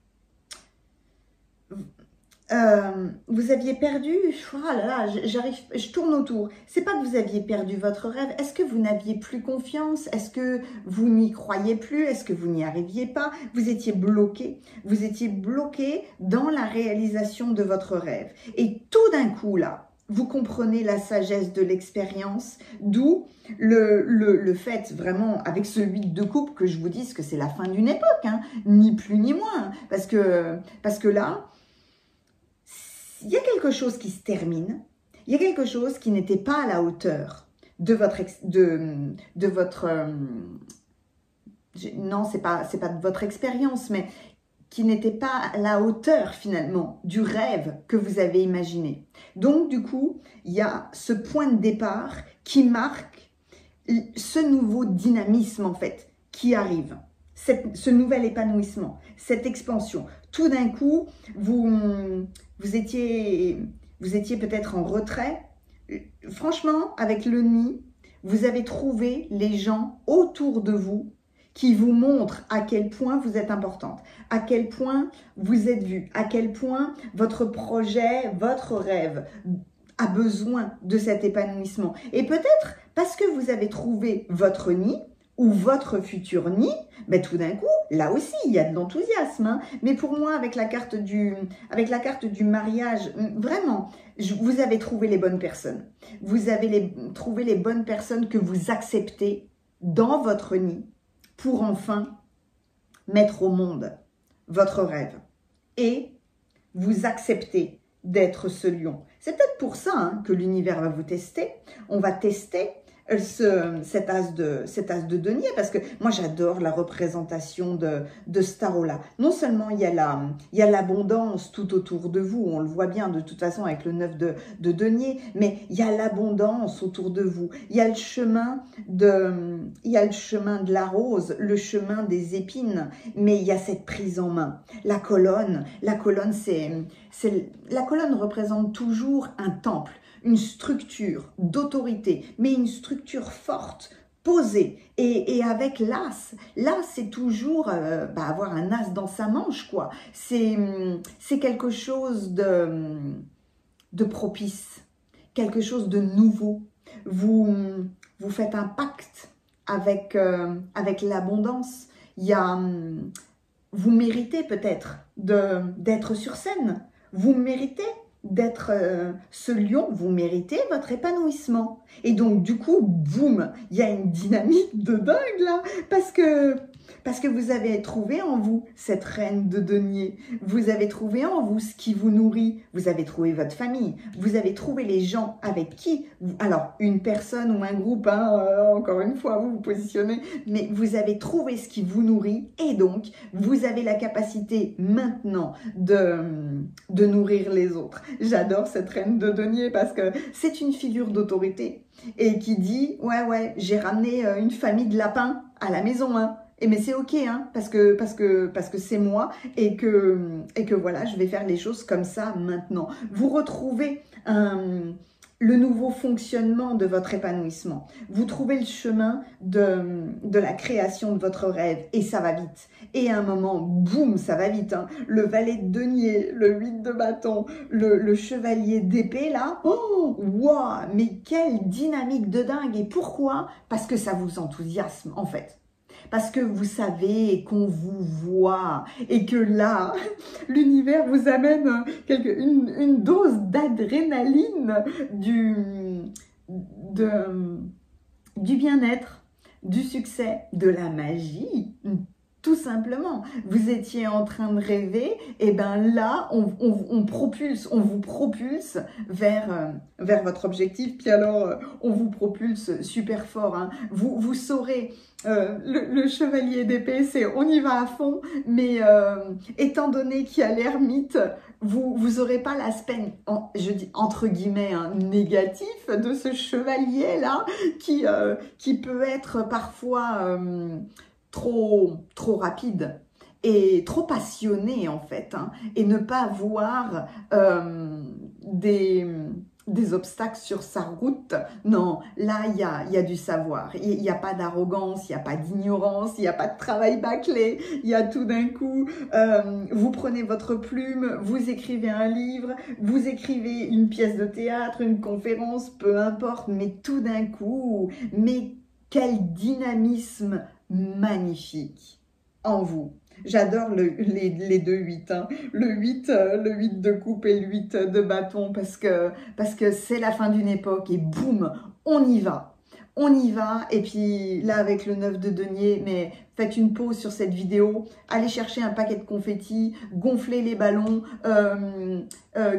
Vous aviez perdu, oh là là, je tourne autour. C'est pas que vous aviez perdu votre rêve. Est-ce que vous n'aviez plus confiance? Est-ce que vous n'y croyez plus? Est-ce que vous n'y arriviez pas? Vous étiez bloqué. Vous étiez bloqué dans la réalisation de votre rêve. Et tout d'un coup là, vous comprenez la sagesse de l'expérience, d'où le fait vraiment, avec ce 8 de coupe, que je vous dise que c'est la fin d'une époque, hein, ni plus ni moins, parce que là, il y a quelque chose qui se termine, il y a quelque chose qui n'était pas à la hauteur de votre... non, c'est pas de votre expérience, mais qui n'était pas à la hauteur finalement du rêve que vous avez imaginé. Donc du coup, il y a ce point de départ qui marque ce nouveau dynamisme en fait qui arrive, ce nouvel épanouissement, cette expansion. Tout d'un coup, vous étiez peut-être en retrait. Franchement, avec le nid, vous avez trouvé les gens autour de vous qui vous montre à quel point vous êtes importante, à quel point vous êtes vue, à quel point votre projet, votre rêve a besoin de cet épanouissement. Et peut-être parce que vous avez trouvé votre nid ou votre futur nid, ben tout d'un coup, là aussi, il y a de l'enthousiasme. Hein. Mais pour moi, avec la carte du mariage, vraiment, vous avez trouvé les bonnes personnes. Vous avez trouvé les bonnes personnes que vous acceptez dans votre nid, pour enfin mettre au monde votre rêve. Et vous acceptez d'être ce lion. C'est peut-être pour ça hein, que l'univers va vous tester. On va tester cet as de denier, parce que moi j'adore la représentation de ce tarot-là. Non seulement il y a l'abondance tout autour de vous, on le voit bien de toute façon avec le 9 de denier, mais il y a l'abondance autour de vous. Il y a le chemin de la rose, le chemin des épines, mais il y a cette prise en main. La colonne représente toujours un temple, une structure d'autorité, mais une structure forte, posée. Et avec l'as, c'est toujours avoir un as dans sa manche, quoi. C'est quelque chose de propice, quelque chose de nouveau. Vous faites un pacte avec l'abondance. Vous méritez peut-être d'être sur scène. Vous méritez d'être ce lion, vous méritez votre épanouissement. Et donc, du coup, boum, il y a une dynamique de dingue là, parce que vous avez trouvé en vous cette reine de denier. Vous avez trouvé en vous ce qui vous nourrit. Vous avez trouvé votre famille. Vous avez trouvé les gens avec qui, alors une personne ou un groupe, hein, encore une fois, vous vous positionnez, mais vous avez trouvé ce qui vous nourrit et donc vous avez la capacité maintenant de nourrir les autres. J'adore cette reine de denier parce que c'est une figure d'autorité et qui dit ouais, j'ai ramené une famille de lapins à la maison, hein. Et mais c'est ok, hein, parce que c'est moi et que voilà, je vais faire les choses comme ça maintenant. Vous retrouvez le nouveau fonctionnement de votre épanouissement. Vous trouvez le chemin de la création de votre rêve et ça va vite. Et à un moment, boum, ça va vite. Hein. Le valet de denier, le 8 de bâton, le chevalier d'épée là, oh, waouh, mais quelle dynamique de dingue. Et pourquoi? Parce que ça vous enthousiasme en fait. parce que vous savez qu'on vous voit et que là, l'univers vous amène une dose d'adrénaline, du bien-être, du succès, de la magie, tout simplement. Vous étiez en train de rêver, et bien là, on vous propulse vers votre objectif. Puis alors, on vous propulse super fort. Hein. Vous saurez, le chevalier d'épée, c'est on y va à fond, mais étant donné qu'il y a l'ermite, vous n'aurez pas l'aspect, je dis entre guillemets, hein, négatif de ce chevalier-là, qui peut être parfois trop rapide et trop passionné en fait, hein, et ne pas voir des obstacles sur sa route. Non, là, il y a du savoir. Il n'y a pas d'arrogance, il n'y a pas d'ignorance, il n'y a pas de travail bâclé. Il y a tout d'un coup, vous prenez votre plume, vous écrivez un livre, vous écrivez une pièce de théâtre, une conférence, peu importe, mais tout d'un coup, mais quel dynamisme magnifique en vous. J'adore les deux 8, hein. Le 8 de coupe et le 8 de bâton parce que c'est la fin d'une époque et boum, on y va. On y va, et puis là avec le 9 de denier, mais faites une pause sur cette vidéo, allez chercher un paquet de confettis, gonflez les ballons,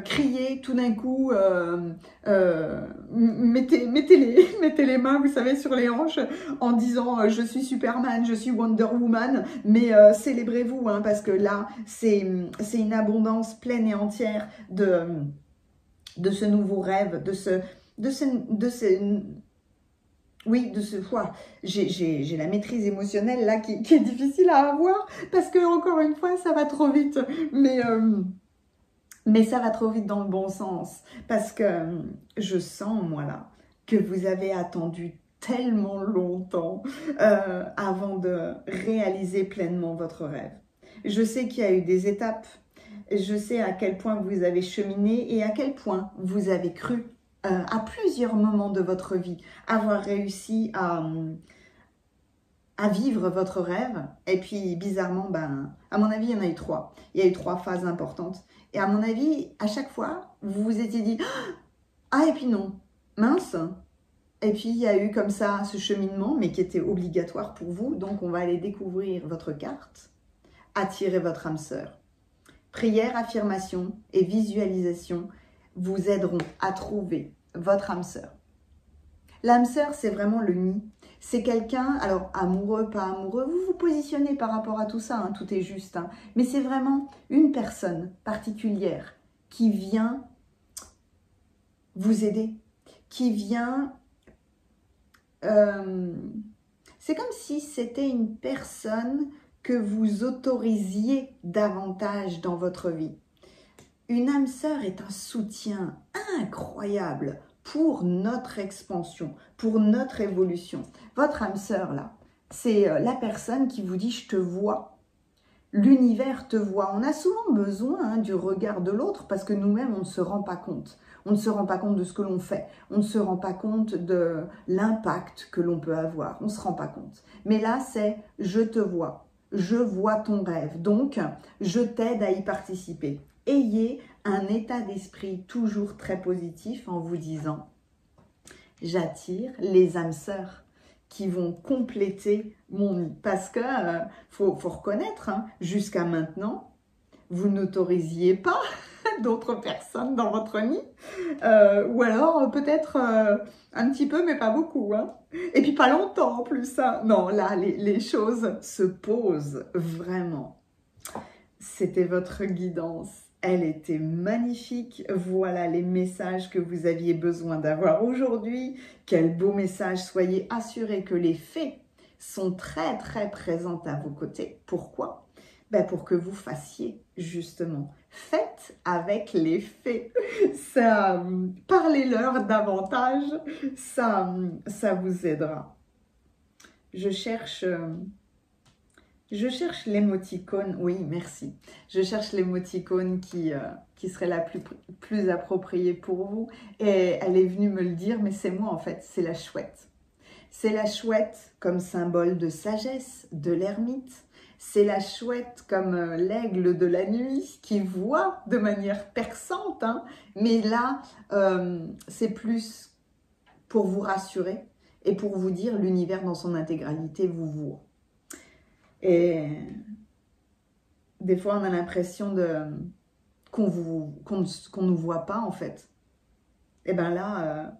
criez tout d'un coup, mettez les mains, vous savez, sur les hanches en disant je suis Superman, je suis Wonder Woman, mais célébrez-vous, hein, parce que là c'est une abondance pleine et entière de ce nouveau rêve, oui, j'ai la maîtrise émotionnelle là qui est difficile à avoir parce que encore une fois ça va trop vite, mais ça va trop vite dans le bon sens parce que je sens moi là que vous avez attendu tellement longtemps avant de réaliser pleinement votre rêve. Je sais qu'il y a eu des étapes, je sais à quel point vous avez cheminé et à quel point vous avez cru à plusieurs moments de votre vie, avoir réussi à vivre votre rêve. Et puis, bizarrement, à mon avis, il y en a eu 3. Il y a eu 3 phases importantes. Et à mon avis, à chaque fois, vous vous étiez dit « Ah, et puis non, mince !» Et puis, il y a eu comme ça ce cheminement, mais qui était obligatoire pour vous. Donc, on va aller découvrir votre carte, attirer votre âme sœur. Prière, affirmation et visualisation vous aideront à trouver votre âme sœur. L'âme sœur, c'est vraiment le nid. C'est quelqu'un, alors amoureux, pas amoureux, vous vous positionnez par rapport à tout ça, hein, tout est juste. Hein, mais c'est vraiment une personne particulière qui vient vous aider, qui vient... c'est comme si c'était une personne que vous autorisiez davantage dans votre vie. Une âme sœur est un soutien incroyable pour notre expansion, pour notre évolution. Votre âme sœur, là, c'est la personne qui vous dit « je te vois ». L'univers te voit. On a souvent besoin du regard de l'autre parce que nous-mêmes, on ne se rend pas compte. On ne se rend pas compte de ce que l'on fait. On ne se rend pas compte de l'impact que l'on peut avoir. On ne se rend pas compte. Mais là, c'est « je te vois ». Je vois ton rêve. Donc, je t'aide à y participer. Ayez un état d'esprit toujours très positif en vous disant « j'attire les âmes sœurs qui vont compléter mon nid ». Parce que faut reconnaître, hein, jusqu'à maintenant, vous n'autorisiez pas d'autres personnes dans votre nid. Ou alors peut-être un petit peu, mais pas beaucoup. Hein. Et puis pas longtemps en plus. Hein. Non, là, les choses se posent vraiment. C'était votre guidance. Elle était magnifique. Voilà les messages que vous aviez besoin d'avoir aujourd'hui. Quel beau message. Soyez assurés que les fées sont très, très présentes à vos côtés. Pourquoi? Pour que vous fassiez justement. Faites avec les fées. Ça, parlez-leur davantage. Ça vous aidera. Je cherche l'émoticône, oui, merci. Je cherche l'émoticône qui serait la plus appropriée pour vous. Et elle est venue me le dire, mais c'est moi en fait, c'est la chouette. C'est la chouette comme symbole de sagesse, de l'ermite. C'est la chouette comme l'aigle de la nuit qui voit de manière perçante, hein. Mais là, c'est plus pour vous rassurer et pour vous dire l'univers dans son intégralité vous voit. Et des fois, on a l'impression qu'on ne nous voit pas en fait. Et bien là,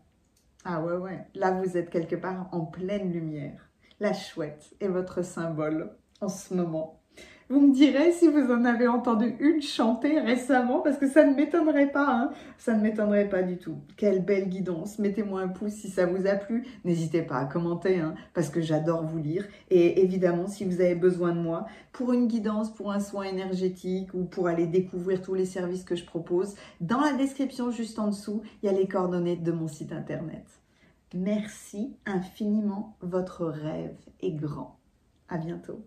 ah ouais, là vous êtes quelque part en pleine lumière. La chouette est votre symbole en ce moment. Vous me direz si vous en avez entendu une chanter récemment, parce que ça ne m'étonnerait pas, hein. Ça ne m'étonnerait pas du tout. Quelle belle guidance. Mettez-moi un pouce si ça vous a plu. N'hésitez pas à commenter, hein, parce que j'adore vous lire. Et évidemment, si vous avez besoin de moi pour une guidance, pour un soin énergétique ou pour aller découvrir tous les services que je propose, dans la description juste en dessous, il y a les coordonnées de mon site internet. Merci infiniment. Votre rêve est grand. À bientôt.